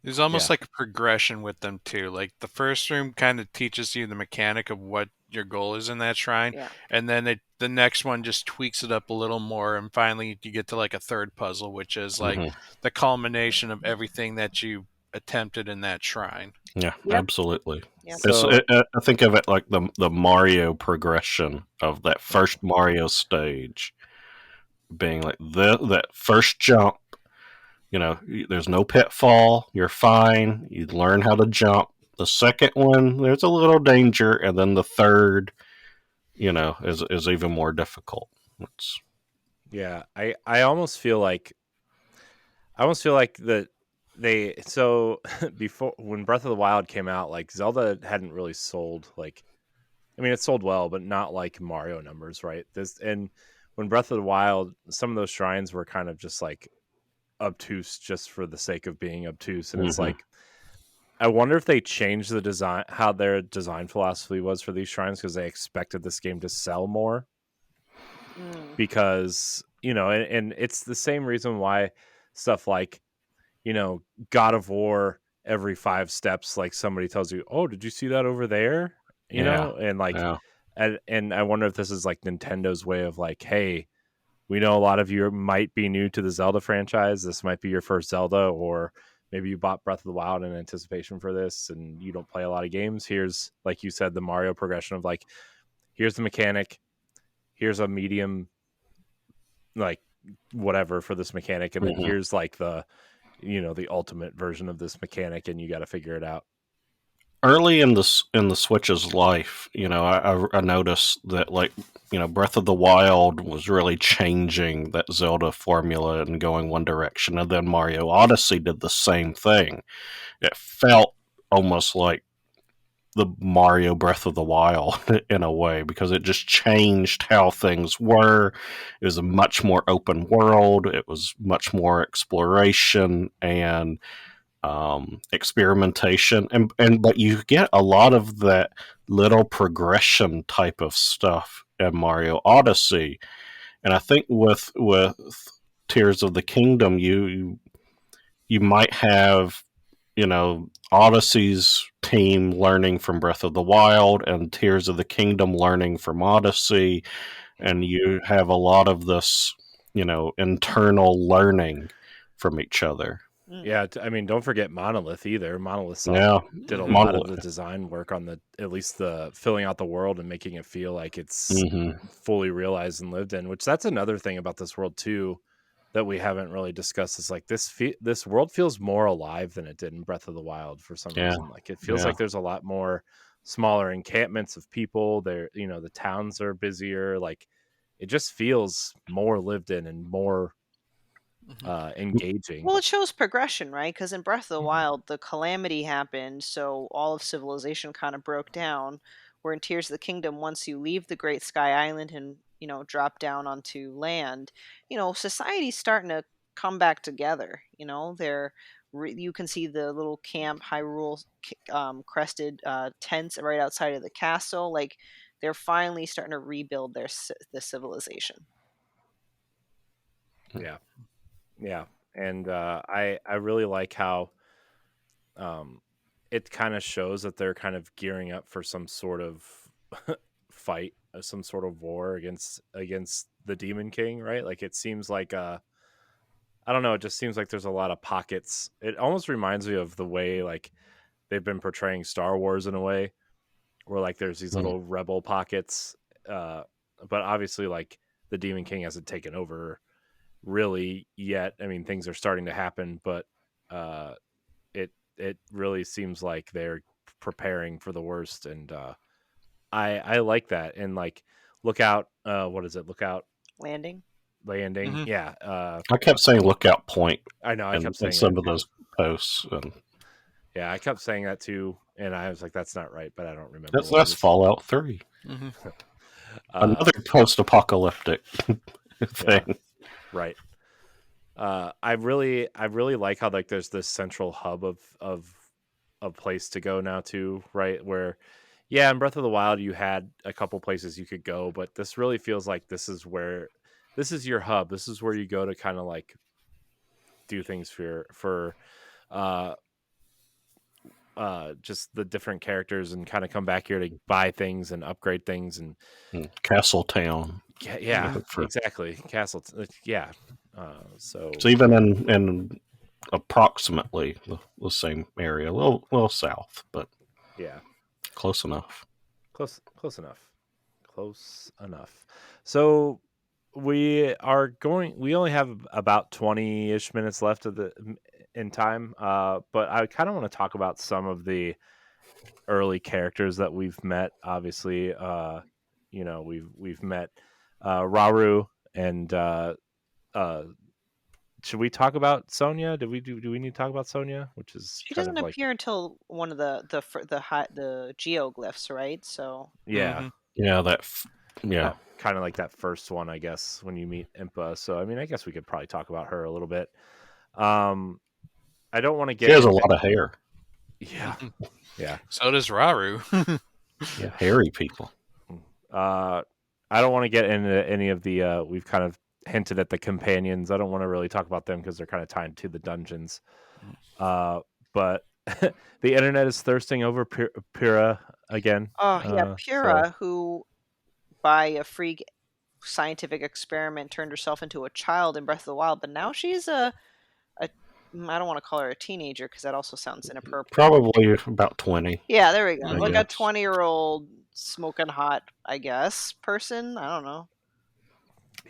There's almost Yeah. like a progression with them too. Like the first room kind of teaches you the mechanic of what your goal is in that shrine, Yeah. and then the next one just tweaks it up a little more, and finally you get to like a third puzzle, which is like Hmm. the culmination of everything that you attempted in that shrine. Yeah, Yep. absolutely. Yep. So I think of it like the Mario progression of that first Mario stage being like that first jump. There's no pitfall. You're fine. You learn how to jump. The second one, there's a little danger, and then the third, is even more difficult. It's, yeah, I almost feel like that they so before when Breath of the Wild came out, like Zelda hadn't really sold like I mean it sold well, but not like Mario numbers, right? This and when Breath of the Wild, some of those shrines were kind of just like obtuse just for the sake of being obtuse, and it's mm-hmm. like I wonder if they changed the design, how their design philosophy was for these shrines because they expected this game to sell more. Mm. Because and it's the same reason why stuff like God of War every 5 steps, like somebody tells you, "Oh, did you see that over there?" you know, and like, Yeah. and I wonder if this is like Nintendo's way of like, hey, we know a lot of you might be new to the Zelda franchise. This might be your first Zelda, or maybe you bought Breath of the Wild in anticipation for this and you don't play a lot of games. Here's, like you said, the Mario progression of like, here's the mechanic, here's a medium, like whatever for this mechanic, and then Mhm. here's like the, you know, the ultimate version of this mechanic, and you got to figure it out. Early in the Switch's life, I noticed that, like, Breath of the Wild was really changing that Zelda formula and going one direction, and then Mario Odyssey did the same thing. It felt almost like the Mario Breath of the Wild in a way, because it just changed how things were. It was a much more open world. It was much more exploration and experimentation, and but you get a lot of that little progression type of stuff in Mario Odyssey, and I think with Tears of the Kingdom, you might have, Odyssey's team learning from Breath of the Wild and Tears of the Kingdom learning from Odyssey, and you have a lot of this, internal learning from each other. Yeah, I mean, don't forget Monolith either. Monolith Yeah, did a Mhm. lot of the Monolith. design work on the, at least the filling out the world and making it feel like it's hmm fully realized and lived in. Which, that's another thing about this world too that we haven't really discussed, is like this world feels more alive than it did in Breath of the Wild for some Yeah, reason. Like, it feels yeah. like there's a lot more smaller encampments of people there. You know, the towns are busier. Like, it just feels more lived in and more Mhm. engaging. Well, it shows progression, right? Because in Breath of the Mhm. Wild, the calamity happened, so all of civilization kind of broke down. Where in Tears of the Kingdom, once you leave the Great Sky Island and drop down onto land, society's starting to come back together. You can see the little camp Hyrule crested tents right outside of the castle. Like they're finally starting to rebuild the civilization. Yeah. Yeah, and I really like how um, it kind of shows that they're kind of gearing up for some sort of fight, some sort of war against the Demon King, right? Like, it seems like I don't know, it just seems like there's a lot of pockets. It almost reminds me of the way like they've been portraying Star Wars in a way, where like there's these Mm. little rebel pockets, uh, but obviously like the Demon King hasn't taken over really yet. I mean, things are starting to happen, but uh, it really seems like they're preparing for the worst, and I like that. And like, look out, what is it? Look out, Landing. landing. Mhm. Yeah, I kept saying lookout point I know. I in, kept in saying that some of too. those posts. And Yeah, I kept saying that too, and I was like, that's not right, but I don't remember that's what it that's is. Fallout 3. Mhm. Another post-apocalyptic Yeah, thing. right. I really like how like there's this central hub of a place to go now too, right? Where, yeah, in Breath of the Wild you had a couple places you could go, but this really feels like this is your hub. This is where you go to kind of like do things for uh just the different characters, and kind of come back here to buy things and upgrade things, and Castle Town. yeah, Mhm. exactly. Castle, yeah. So It's even in approximately the same area, a little south, but yeah, close enough. close enough. Close enough. So we only have about 20-ish minutes left of the in time, but I kind of want to talk about some of the early characters that we've met. Obviously, we've met Rauru, and uh should we talk about Sonia? Do we need to talk about Sonia, which is She kind doesn't of like, appear until one of the geoglyphs, right? So yeah, Mhm. Yeah, yeah. kind of like that first one, I guess, when you meet Impa. So I mean, I guess we could probably talk about her a little bit. Um, I don't want to She get has a into, lot of hair. yeah, Mhm. yeah. So does Raru. Yeah, hairy people. Uh, I don't want to get into any of the. We've kind of hinted at the companions. I don't want to really talk about them because they're kind of tied to the dungeons. Uh, but the internet is thirsting over Pyrrha again. Oh yeah, So Pyrrha, who by a freak scientific experiment turned herself into a child in Breath of the Wild, but now she's a I don't want to call her a teenager because that also sounds inappropriate. Probably about 20. Yeah, there we go. I Like a guess. 20-year-old smoking hot, I guess, person. I don't know.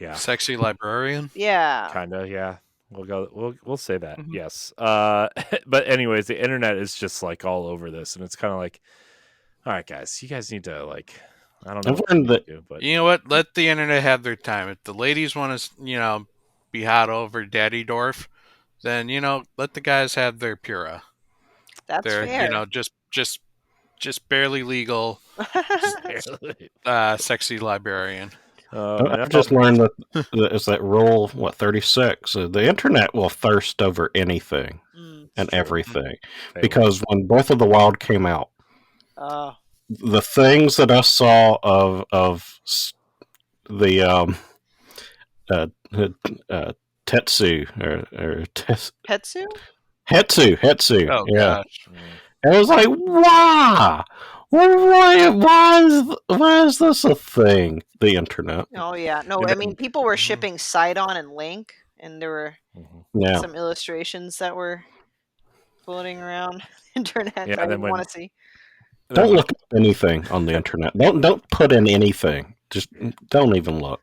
yeah, Sexy librarian. Yeah. kind of. Yeah, we'll say that. Mhm. Yes. But anyways, the internet is just like all over this, and it's kind of like, all right, guys, you guys need to like, I don't know I've what you learned need that to do, but You know what? Let the internet have their time. If the ladies want to, be hot over Daddy Dorf, then let the guys have their Pura. That's They're fair. just barely legal, sexy librarian. I've just learned that it's that rule, 36. The internet will thirst over anything Mm. and true. everything. They Because when Breath of the Wild came out, Oh, the things that I saw of the uh, Tetsu or Hetsu? Hetsu, Oh yeah. gosh. And it was like, why? Why is this a thing? The internet. Oh yeah. No, And I then- mean people were Mhm. shipping Sidon and Link, and there were Yeah. some illustrations that were floating around the internet Yeah, that I and then didn't want to see. Don't look up anything on the internet. Don't put in anything. Just don't even look.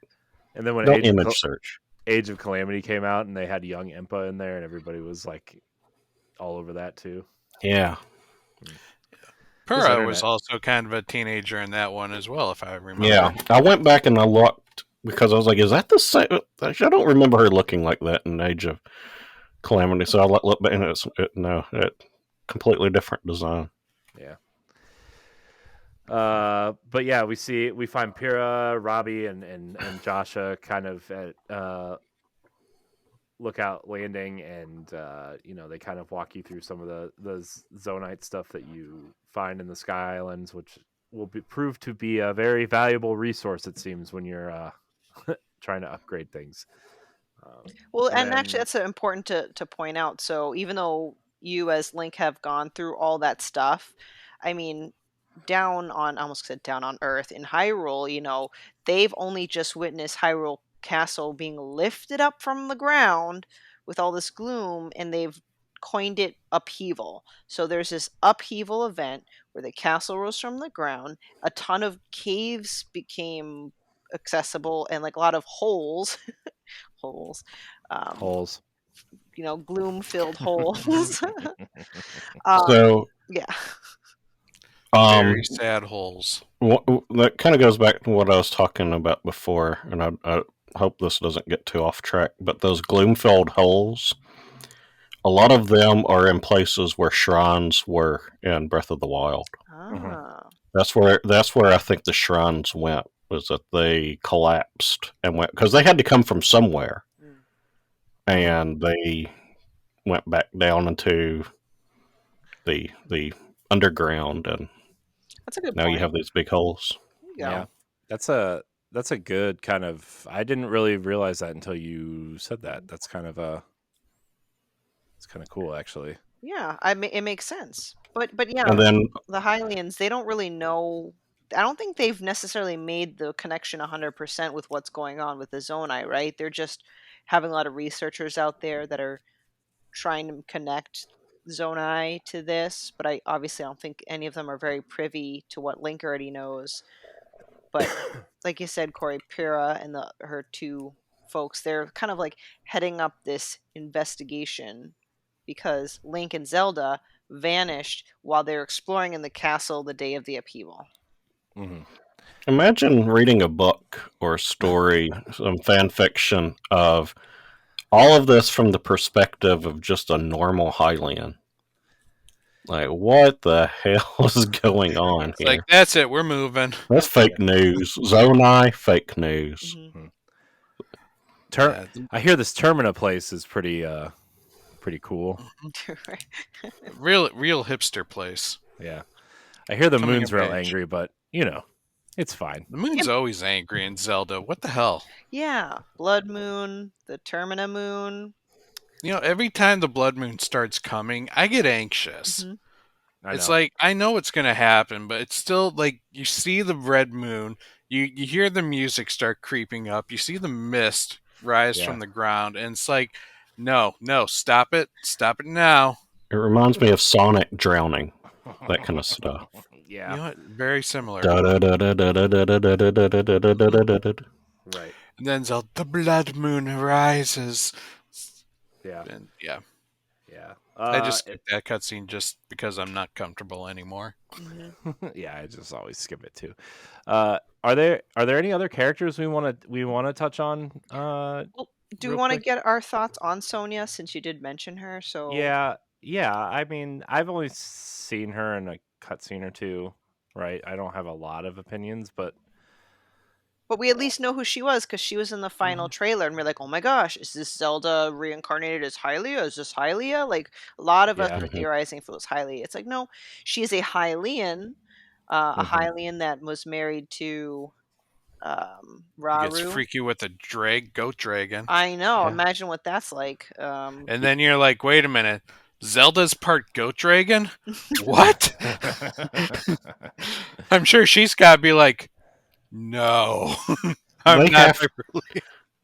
And then when Don't image search. Age of Calamity came out, and they had young Impa in there, and everybody was like all over that too. Yeah. Pura internet. was also kind of a teenager in that one as well, if I remember. Yeah. I went back and I looked because I was like, is that the same? I don't remember her looking like that in Age of Calamity. So I looked back and it's completely different design. Yeah. But yeah, we find Pyrrha, Robbie, and Joshua kind of at Lookout Landing, and they kind of walk you through some of the Zonite stuff that you find in the Sky Islands, which will prove to be a very valuable resource, it seems, when you're trying to upgrade things. Well, and and then- actually, that's important to point out. So, even though you as Link have gone through all that stuff, I mean, I almost said down on Earth in Hyrule, they've only just witnessed Hyrule Castle being lifted up from the ground with all this gloom, and they've coined it upheaval. So, there's this upheaval event where the castle rose from the ground, a ton of caves became accessible, and like a lot of holes. Holes. Holes. Gloom filled holes. So Yeah. Very sad holes. that kind of goes back to what I was talking about before, and I hope this doesn't get too off track. But those gloom-filled holes, a lot of them are in places where shrines were in Breath of the Wild. Ah. That's where I think the shrines went. Was that they collapsed and went because they had to come from somewhere, and they went back down into the underground, and That's a good now point. you have these big holes. There you go. Yeah, that's a good kind of. I didn't really realize that until you said that. That's kind of it's kind of cool, actually. Yeah, it makes sense. But yeah, And then the Hylians, they don't really know. I don't think they've necessarily made the connection 100% with what's going on with the Zonai, right? They're just having a lot of researchers out there that are trying to connect Zonai to this, but I don't think any of them are very privy to what Link already knows. But like you said, Corey, Pyrrha and her two folks, they're kind of like heading up this investigation because Link and Zelda vanished while they were exploring in the castle the day of the upheaval. Mm-hmm. imagine reading a book or a story, some fan fiction of all of this from the perspective of just a normal Hylian. Like, what the hell is going on It's here? like, that's it, we're moving. That's fake news. Zonai, fake news. Mhm. I hear this Termina place is pretty cool. Real hipster place. Yeah, I hear the Coming moon's of real age. angry, but it's fine. The moon's always angry in Zelda. What the hell? Yeah, Blood Moon, the Termina Moon. Every time the blood moon starts coming, I get anxious. Mhm. It's like I know what's gonna happen, but it's still like you see the red moon, you hear the music start creeping up, you see the mist rise Yeah. from the ground, and it's like, no, stop it now. It reminds me of Sonic drowning, that kind of stuff. Yeah. You know what? Very similar. Right. And then Zelda, the blood moon rises. Yeah. And yeah, Yeah. I just skipped that cutscene just because I'm not comfortable anymore. Yeah, I just always skip it too. Are there any other characters we want to touch on? Well, do we real want to quick? get our thoughts on Sonia since you did mention her? So Yeah. I mean, I've only seen her in a cutscene or two, right? I don't have a lot of opinions, but but we at least know who she was because she was in the final trailer, and we're like, "Oh my gosh, is this Zelda reincarnated as Hylia? Is this Hylia?" Like a lot of us Yeah. were theorizing if it was Hylia. It's like, no, she is a Hylian, a Mhm. Hylian that was married to He gets Raru. freaky with a goat dragon. I know. Yeah. Imagine what that's like. And then you're like, wait a minute, Zelda's part goat dragon? What? I'm sure she's got to be like, no, I'm They not. have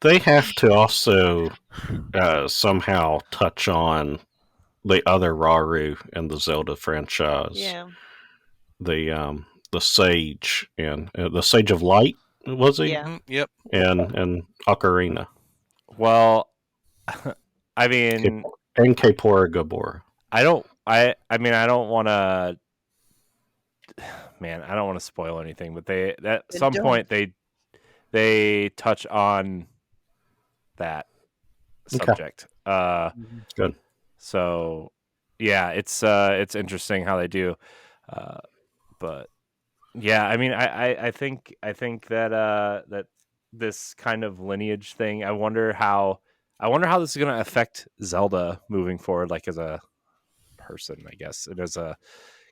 they have to also somehow touch on the other Raru in the Zelda franchise. yeah, The Sage and the Sage of Light, was he? yeah. Yep. And Ocarina Well, I mean, and Kapora Gabora. I don't. I mean, I don't want to. Man, I don't want to spoil anything, but they at Then some don't. point they touch on that Okay. subject. Good. So yeah, it's interesting how they do. But yeah, I mean, I think that this kind of lineage thing. I wonder how this is going to affect Zelda moving forward, like as a person, I guess, and as a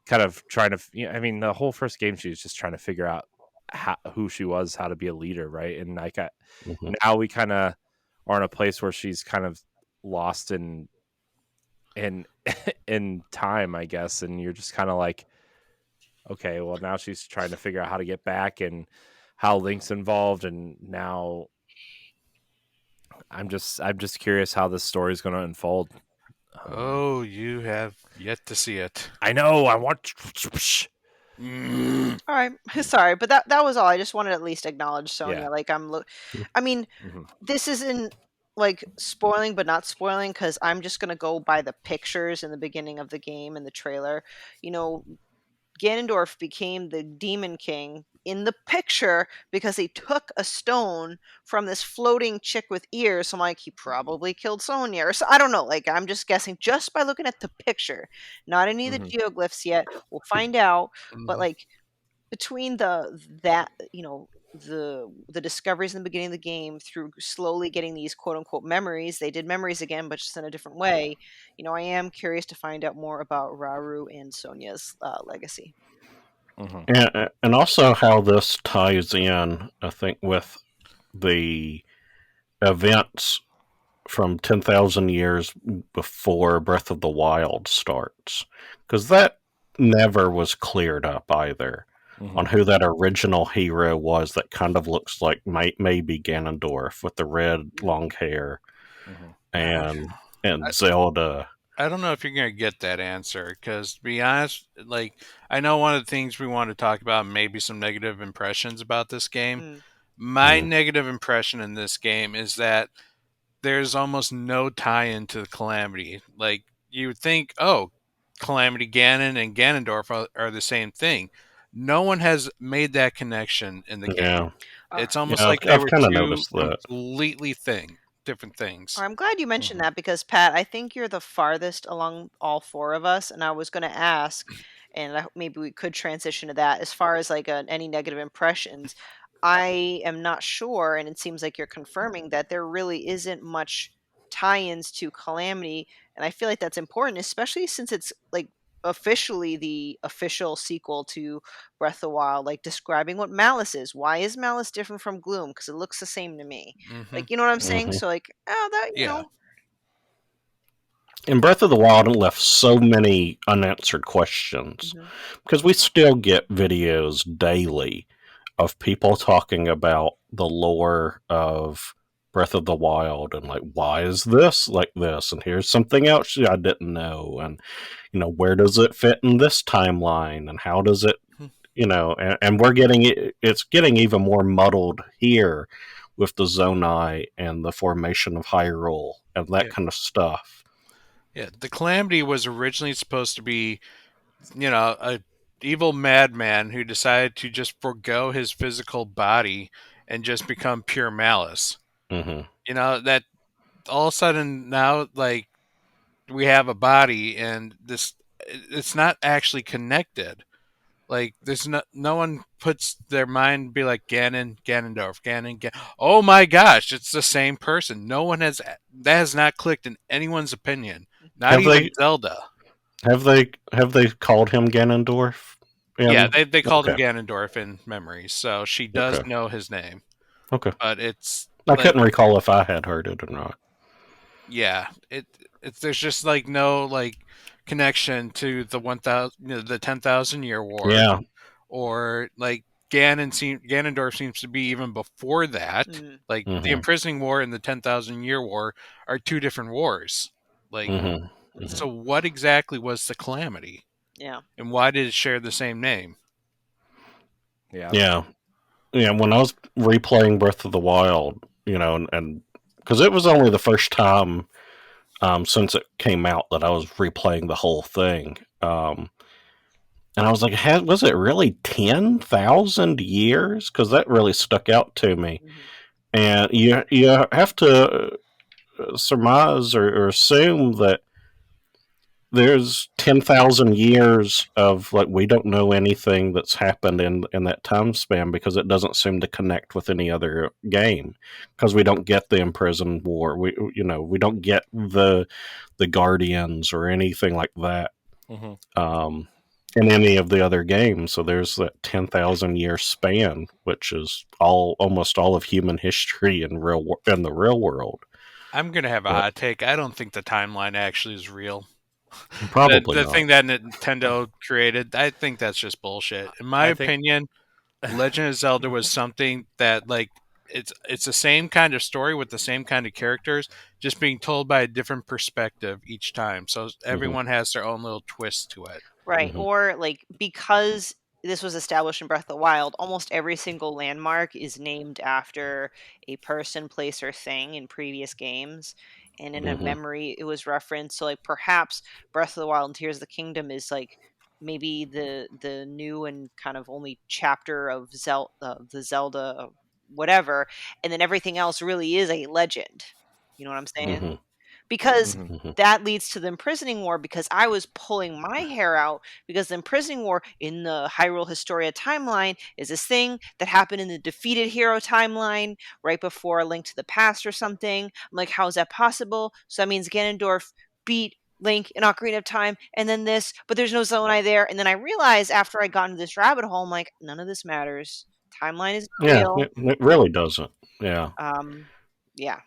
kind of trying to. I mean, the whole first game, she was just trying to figure out who she was, how to be a leader, right? And like now we kind of are in a place where she's kind of lost in in time, I guess, and you're just kind of like, okay, well now she's trying to figure out how to get back and how Link's involved, and now I'm just curious how this story is going to unfold. Oh, you have yet to see it. I know. I want. All right, sorry, but that was all. I just wanted to at least acknowledge Sonia. Yeah. Like I mean, this isn't like spoiling, but not spoiling because I'm just gonna go by the pictures in the beginning of the game and the trailer. You know, Ganondorf became the Demon King in the picture because he took a stone from this floating chick with ears. So I'm like, he probably killed Sonya, or so I don't know. Like I'm just guessing just by looking at the picture, not any of the geoglyphs yet. We'll find out. But like between the discoveries in the beginning of the game through slowly getting these quote unquote memories, they did memories again, but just in a different way. I am curious to find out more about Raru and Sonya's legacy. And also how this ties in, I think, with the events from 10,000 years before Breath of the Wild starts. Because that never was cleared up either on who that original hero was that kind of looks like maybe Ganondorf with the red long hair and Zelda. I don't know if you're going to get that answer because, to be honest, like I know one of the things we want to talk about, maybe some negative impressions about this game. My negative impression in this game is that there's almost no tie-in to the Calamity. Like you would think, oh, Calamity Ganon and Ganondorf are the same thing. No one has made that connection in the game. Yeah. It's almost Yeah, like they I've were kinda two noticed that. completely different things. I'm glad you mentioned that because Pat, I think you're the farthest along all four of us, and I was going to ask, and maybe we could transition to that as far as like any negative impressions. I am not sure, and it seems like you're confirming that there really isn't much tie-ins to Calamity, and I feel like that's important, especially since it's like officially the official sequel to Breath of the Wild, like describing what Malice is. Why is Malice different from Gloom? Because it looks the same to me. Like, you know what I'm saying? So like, oh, that, Yeah. in Breath of the Wild, it left so many unanswered questions Mhm. because we still get videos daily of people talking about the lore of Breath of the Wild and like why is this like this and here's something else I didn't know and where does it fit in this timeline and how does it and we're getting it's getting even more muddled here with the Zonai and the formation of Hyrule and that Yeah. kind of stuff. Yeah, the Calamity was originally supposed to be, a evil madman who decided to just forego his physical body and just become pure malice. Mm-hmm. That all of a sudden now, like, we have a body and it's not actually connected. Like, there's no one puts their mind be like Ganondorf, Oh my gosh, it's the same person. No one that has not clicked in anyone's opinion. Not Have even they Zelda. have they called him Ganondorf? Yeah, they called him Okay, Ganondorf in memory, so she does okay, know his name. okay. But it's I like, couldn't recall if I had heard it or not. yeah, it's there's just like no like connection to the 1,000, the 10,000 year war, Yeah. or like Ganondorf seems to be even before that. Mhm. Like the Mm-hmm. imprisoning war and the 10,000 year war are two different wars. Like, Mm-hmm. Mm-hmm. so what exactly was the Calamity, Yeah. and why did it share the same name? Yeah. Yeah. Yeah. When I was replaying Breath of the Wild, and because it was only the first time since it came out that I was replaying the whole thing. And I was like, was it really 10,000 years? Because that really stuck out to me. Mhm. And you have to surmise or assume that there's 10,000 years of like we don't know anything that's happened in that time span because it doesn't seem to connect with any other game because we don't get the imprisoned war we don't get the guardians or anything like that Mm-hmm. um in any of the other games. So there's that 10,000 year span, which is almost all of human history in the real world. I'm gonna have a But hot take. I don't think the timeline actually is real. the probably the not. thing that Nintendo created, I think that's just bullshit. In my I think opinion, Legend of Zelda was something that, like, it's the same kind of story with the same kind of characters, just being told by a different perspective each time. So Hmm. everyone has their own little twist to it. Right. Hmm. Or like because this was established in Breath of the Wild, almost every single landmark is named after a person, place, or thing in previous games. And in a Hmm. memory, it was referenced. So like perhaps Breath of the Wild and Tears of the Kingdom is like maybe the new and kind of only chapter of the Zelda whatever, and then everything else really is a legend. You know what I'm saying? Hmm. Because Mhm. Hmm. that leads to the imprisoning war because I was pulling my hair out because the imprisoning war in the Hyrule Historia timeline is this thing that happened in the defeated hero timeline right before A Link to the Past or something. I'm like, how is that possible? So that means Ganondorf beat Link in Ocarina of Time and then this, but there's no Zonai there. And then I realized after I got into this rabbit hole, I'm like, none of this matters. Timeline is Yeah, real. it really doesn't. Yeah, Um, yeah,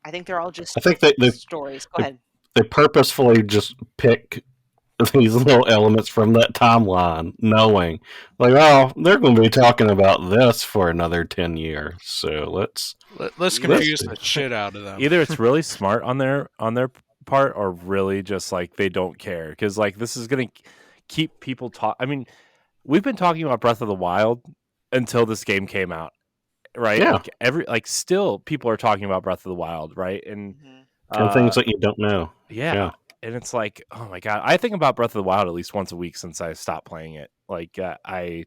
I think they're all just I think stories. Go they, ahead. they purposefully just pick these little elements from that timeline, knowing like, oh, they're going to be talking about this for another 10 years. So Let's Either let's confuse the shit out of them. either it's really smart on their part, or really just like they don't care, because like this is gonna keep people talk. I mean, we've been talking about Breath of the Wild until this game came out, right? yeah, Like still people are talking about Breath of the Wild, right? And Mhm. and things uh that you don't know. yeah, Yeah, and it's like, oh my god, I think about Breath of the Wild at least once a week since I stopped playing it. Like I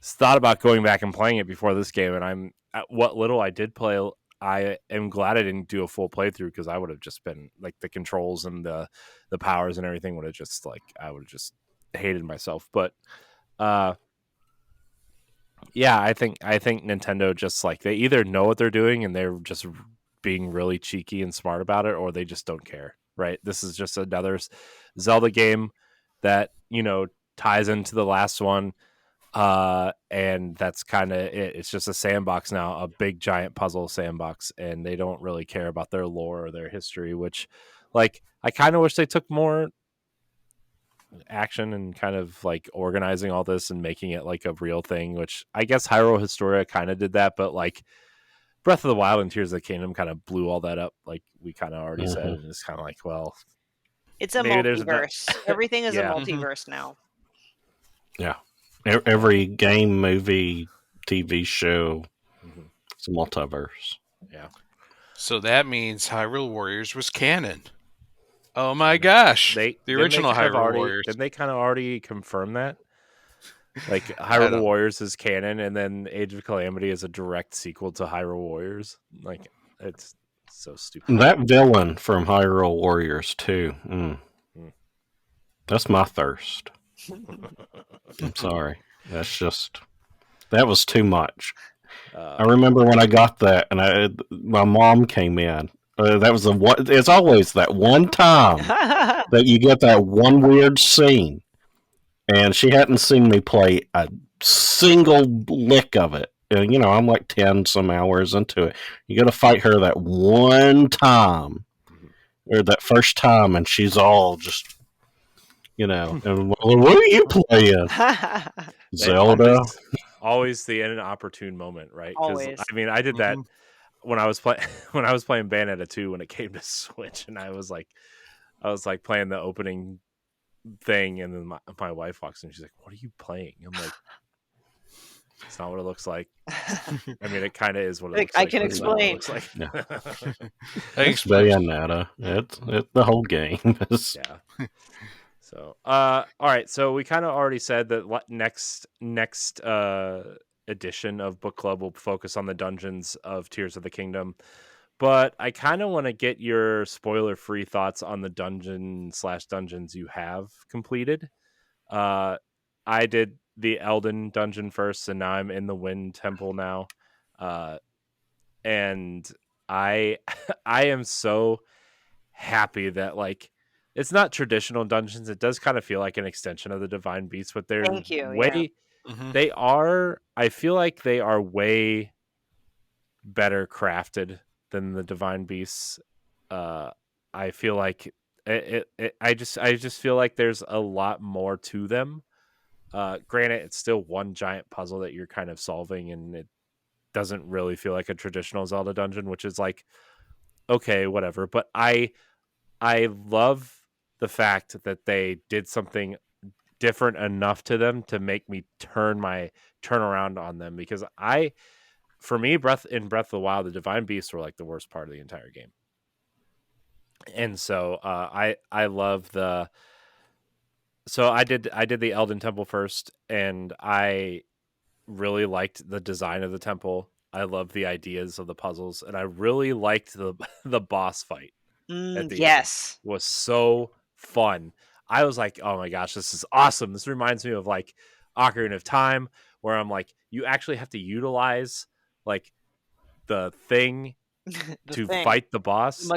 thought about going back and playing it before this game, and I'm at what little I did play. I am glad I didn't do a full playthrough because I would have just been like the controls and the powers and everything would have just like I would have just hated myself. But uh, yeah, I think Nintendo just like they either know what they're doing and they're just being really cheeky and smart about it, or they just don't care. Right? This is just another Zelda game that ties into the last one, and that's kind of it. It's just a sandbox now, a big giant puzzle sandbox, and they don't really care about their lore or their history, which Like, I kind of wish they took more action and kind of like organizing all this and making it like a real thing, which I guess Hyrule Historia kind of did that, but like Breath of the Wild and Tears of the Kingdom kind of blew all that up, like we kind of already said, and it's kind of like, well, It's a maybe there's multiverse. Everything is a Yeah. multiverse now. Yeah. Every game, movie, TV show, Mhm. it's a multiverse. Yeah. So that means Hyrule Warriors was canon. Oh my gosh! The original Hyrule Warriors. Didn't they kind of already confirm that? Like Hyrule Warriors is canon, and then Age of Calamity is a direct sequel to Hyrule Warriors. Like, it's so stupid. That villain from Hyrule Warriors too. Mm. That's my thirst. I'm sorry. That was too much. I remember when I got that, and my mom came in. That was it's always that one time that you get that one weird scene, and she hadn't seen me play a single lick of it. And, I'm like 10 some hours into it. You got to fight her that one time, or that first time, and she's all just, and, what are you playing? Zelda. Always the inopportune moment, right? Because Always. I mean, I did that when I was playing Bayonetta 2 when it came to Switch, and I was like playing the opening thing, and then my wife walks in, she's like, "What are you playing?" I'm like, "It's not what it looks like." I mean, it kind of is what it looks like. I can explain. It looks like. It's Bayonetta. It's the whole game. Yeah. So, all right. So we kind of already said that next edition of Book Club will focus on the dungeons of Tears of the Kingdom, but I kind of want to get your spoiler-free thoughts on the dungeons you have completed. I did the Elden dungeon first, and now I'm in the Wind Temple now, and I I am so happy that like it's not traditional dungeons. It does kind of feel like an extension of the Divine Beasts, but they're Thank you. way Yeah. they are. I feel like they are way better crafted than the Divine Beasts. I feel like I just feel like there's a lot more to them. Granted, it's still one giant puzzle that you're kind of solving, and it doesn't really feel like a traditional Zelda dungeon, which is like okay, whatever. But I love the fact that they did something different enough to them to make me turn around on them, because for me, Breath of the Wild, the Divine Beasts were like the worst part of the entire game. And so I love I did the Elden Temple first, and I really liked the design of the temple. I love the ideas of the puzzles, and I really liked the boss fight. At the end was so fun. I was like, oh my gosh, this is awesome. This reminds me of like Ocarina of Time, where I'm like, you actually have to utilize like the thing to fight the boss.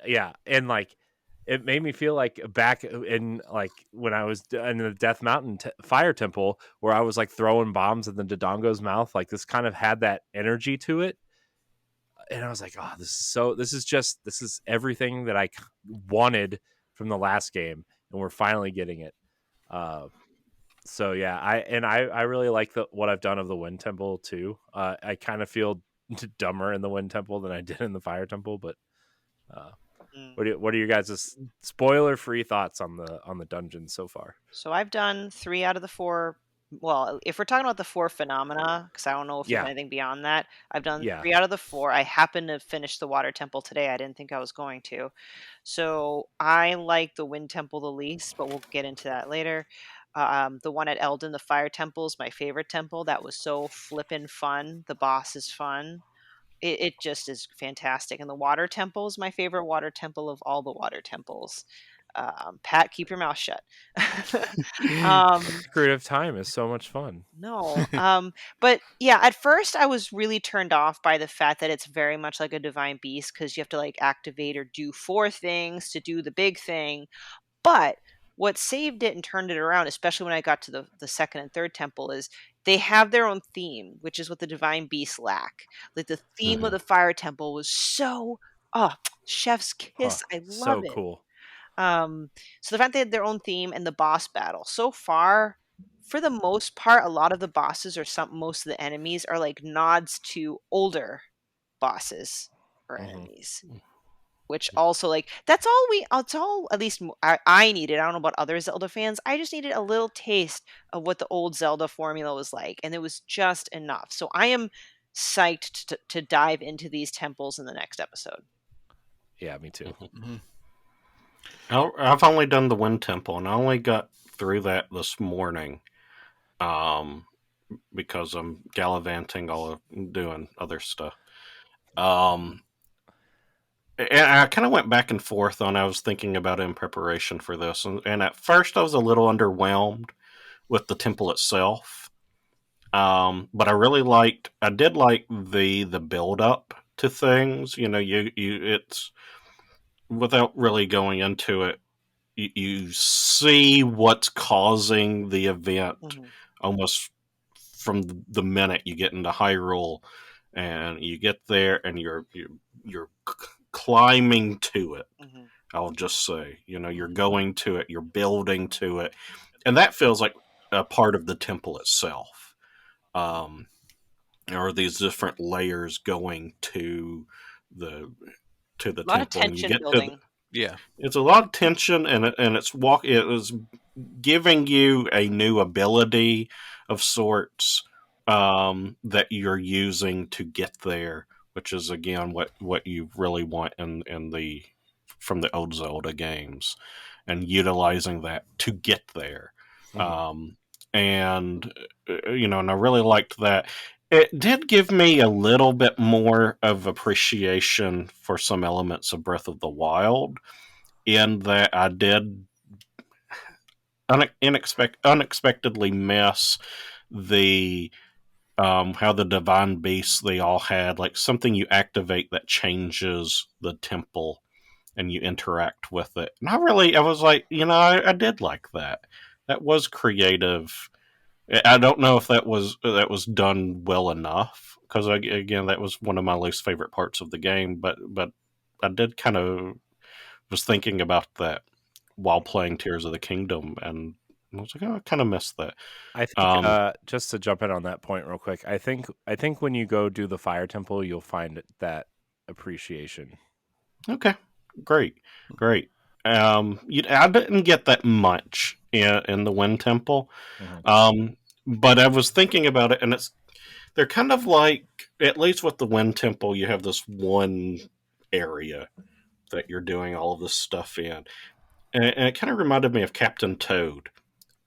Yeah, and like it made me feel like back in like when I was in the Death Mountain Fire Temple, where I was like throwing bombs in the Dodongo's mouth. Like this kind of had that energy to it. And I was like, oh, this is everything that I wanted from the last game, and we're finally getting it. So yeah, I really like what I've done of the Wind Temple too. I kind of feel dumber in the Wind Temple than I did in the Fire Temple, but what are your guys' spoiler-free thoughts on the dungeon so far? So I've done 3 out of the 4. Well, if we're talking about the 4 phenomena, because I don't know if there's anything beyond that, I've done 3 out of the 4. I happened to finish the Water Temple today. I didn't think I was going to. So I like the Wind Temple the least, but we'll get into that later. The one at Elden, the Fire Temple, is my favorite temple. That was so flippin' fun. The boss is fun. It just is fantastic. And the Water Temple is my favorite water temple of all the water temples. Pat, keep your mouth shut. Secret of Time is so much fun. No. But yeah, at first I was really turned off by the fact that it's very much like a Divine Beast, because you have to like activate or do 4 things to do the big thing. But what saved it and turned it around, especially when I got to the second and third temple, is they have their own theme, which is what the Divine Beasts lack. Like the theme of the Fire Temple was so Chef's Huh. kiss. I love So it. cool. So the fact they had their own theme and the boss battle. So far, for the most part, a lot of the bosses or most of the enemies are like nods to older bosses or Mhm. enemies. Which also like that's all at least I needed. I don't know about other Zelda fans. I just needed a little taste of what the old Zelda formula was like, and it was just enough. So I am psyched to dive into these temples in the next episode. Yeah, me too. Mm-hmm. I've only done the Wind Temple, and I only got through that this morning, um, because I'm gallivanting, doing other stuff. Um, and I kind of went back and forth on. I was thinking about it in preparation for this, and at first I was a little underwhelmed with the temple itself. But I did like the build up to things. You know, it's without really going into it, you see what's causing the event Mm-hmm. almost from the minute you get into Hyrule, and you get there and you're climbing to it. Mm-hmm. I'll just say, you're Mm-hmm. going to it, you're building to it, and that feels like a part of the temple itself. Um, or these different layers going the the A lot of temple, and you tension get to building. Yeah. it's a lot of tension, and it was giving you a new ability of sorts, that you're using to get there, which is again what you really want in the from the old Zelda games, and utilizing that to get there. Mhm. And and I really liked that. It did give me a little bit more of appreciation for some elements of Breath of the Wild, in that I did unexpectedly miss the how the divine beasts they all had like something you activate that changes the temple, and you interact with it. And I was like, I did like that. That was creative. I don't know if that was done well enough, because again, that was one of my least favorite parts of the game. But I did kind of was thinking about that while playing Tears of the Kingdom, and I was like, oh, I kind of missed that. I think Um, just to jump in on that point real quick, I think when you go do the fire temple, you'll find that appreciation. okay, great. I didn't get that much in the Wind Temple, Mhm. but I was thinking about it, and they're kind of like, at least with the Wind Temple, you have this one area that you're doing all of this stuff in, and it kind of reminded me of Captain Toad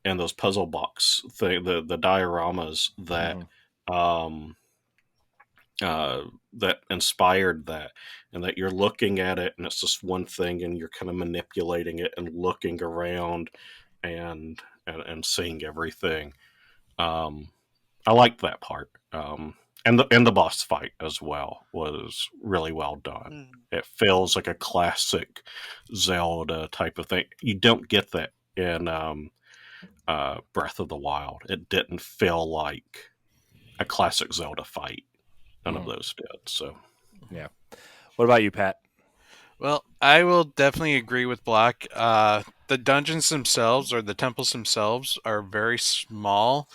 and those puzzle box the dioramas Mhm. um, that inspired that, and that you're looking at it and it's just one thing, and you're kind of manipulating it and looking around, and seeing everything. Um, I liked that part. And the boss fight as well was really well done. Mm. It feels like a classic Zelda type of thing. You don't get that in Breath of the Wild. It didn't feel like a classic Zelda fight. None of Mhm. those did. So Yeah. What about you, Pat? Well, I will definitely agree with Block. The dungeons themselves or the temples themselves are very small,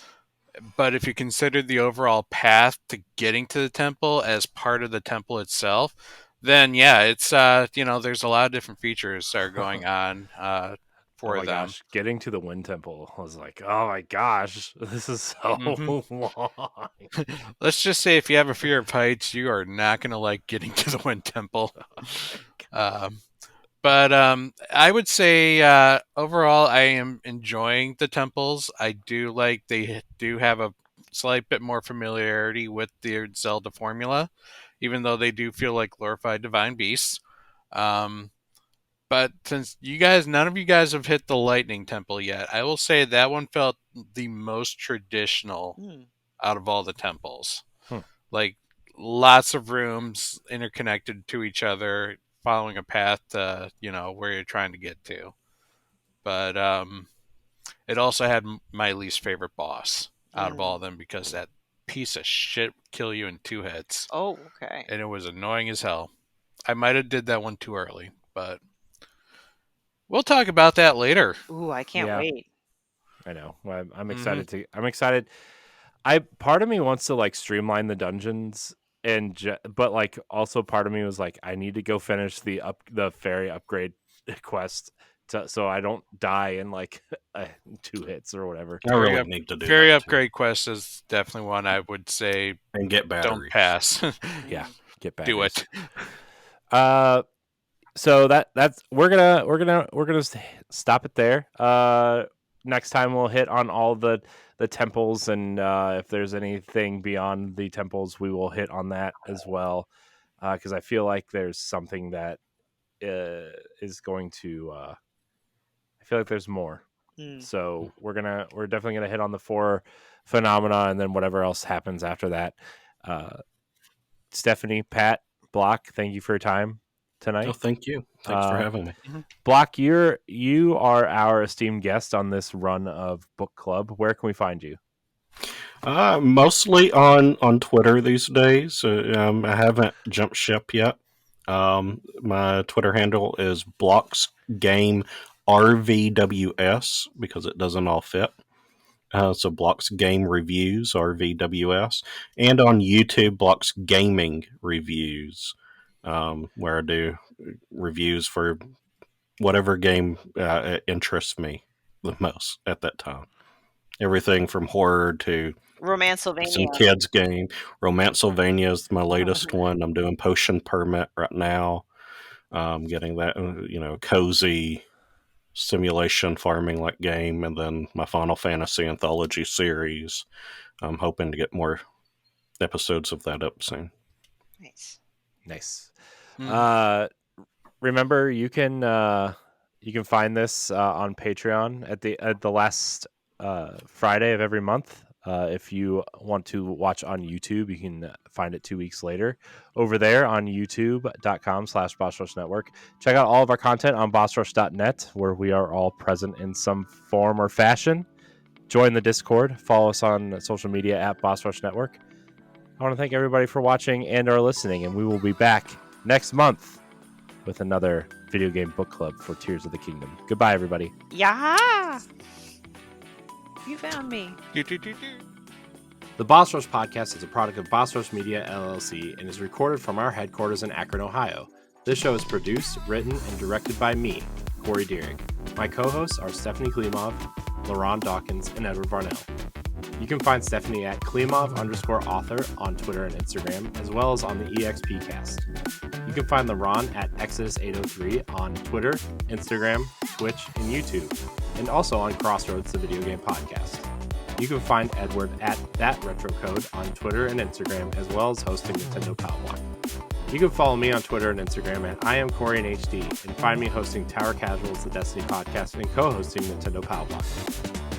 but if you consider the overall path to getting to the temple as part of the temple itself, then yeah, it's there's a lot of different features that are going on Oh for my them. gosh, getting to the Wind Temple was like, oh my gosh, this is hmm so long. Let's just say if you have a fear of heights, you are not going to like getting to the Wind Temple. Um, But I would say overall, I am enjoying the temples. I do like they do have a slight bit more familiarity with the Zelda formula, even though they do feel like glorified divine beasts. Um, but since none of you guys have hit the Lightning Temple yet, I will say that one felt the most traditional Mm. out of all the temples. Hmm. Like lots of rooms interconnected to each other, following a path to where you're trying to get to. But it also had my least favorite boss out of all Mm. of them, because that piece of shit would kill you in 2 hits, Oh, okay. and it was annoying as hell. I might have did that one too early, but we'll talk about that later. Ooh, I can't Yeah. wait. I know. Well, I'm Mhm. excited I'm excited. Part of me wants to like streamline the dungeons but like also part of me was like I need to go finish the fairy upgrade quest so I don't die in like 2 hits or whatever. I really need to do Fairy that too. upgrade quest is definitely one I would say And get don't batteries. pass. Yeah, get back. Do it. So that's we're gonna stop it there. Next time we'll hit on all the temples, and if there's anything beyond the temples, we will hit on that as well. Because I feel like there's something that is going to. I feel like there's more. So we're definitely gonna hit on the 4 phenomena, and then whatever else happens after that. Stephanie, Pat, Block, thank you for your time tonight. Oh, thank you. Thanks for having me. Block, you are our esteemed guest on this run of book club. Where can we find you? Mostly on Twitter these days. I haven't jumped ship yet. My Twitter handle is BlocksGameRVWS because it doesn't all fit. So Blocks Game Reviews, RVWS, and on YouTube, Blocks Gaming Reviews, where I do reviews for whatever game interests me the most at that time. Everything from horror to Romancevania. some kids game. Romancevania is my latest one. I'm doing Potion Permit right now. Getting that cozy simulation farming like game, and then my Final Fantasy anthology series. I'm hoping to get more episodes of that up soon. Nice. Remember, you can find this on Patreon at the last Friday of every month. If you want to watch on YouTube, you can find it 2 weeks later over there on youtube.com/Boss Network. Check out all of our content on bossrush.net, where we are all present in some form or fashion. Join the Discord. Follow us on social media at Boss Rush Network. I want to thank everybody for watching and or listening, and we will be back next month with another video game book club for Tears of the Kingdom. Goodbye, everybody. Yeah. You found me. The Boss Rush Podcast is a product of Boss Rush Media, LLC, and is recorded from our headquarters in Akron, Ohio. This show is produced, written, and directed by me, Corey Deering. My co-hosts are Stephanie Klimov, LaRon Dawkins, and Edward Varnell. You can find Stephanie at Klimov_author on Twitter and Instagram, as well as on the EXP Cast. You can find LaRon at Exodus803 on Twitter, Instagram, Twitch, and YouTube, and also on Crossroads, the video game podcast. You can find Edward at ThatRetroCode on Twitter and Instagram, as well as hosting Nintendo Palblock. You can follow me on Twitter and Instagram at IamCoreyInHD, and find me hosting Tower Casuals, the Destiny podcast, and co-hosting Nintendo Palblock.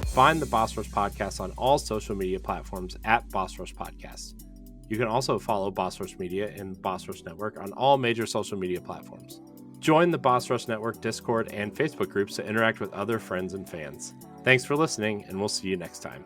Find the Boss Rush Podcast on all social media platforms at Boss Rush Podcast. You can also follow Boss Rush Media and Boss Rush Network on all major social media platforms. Join the Boss Rush Network Discord and Facebook groups to interact with other friends and fans. Thanks for listening, and we'll see you next time.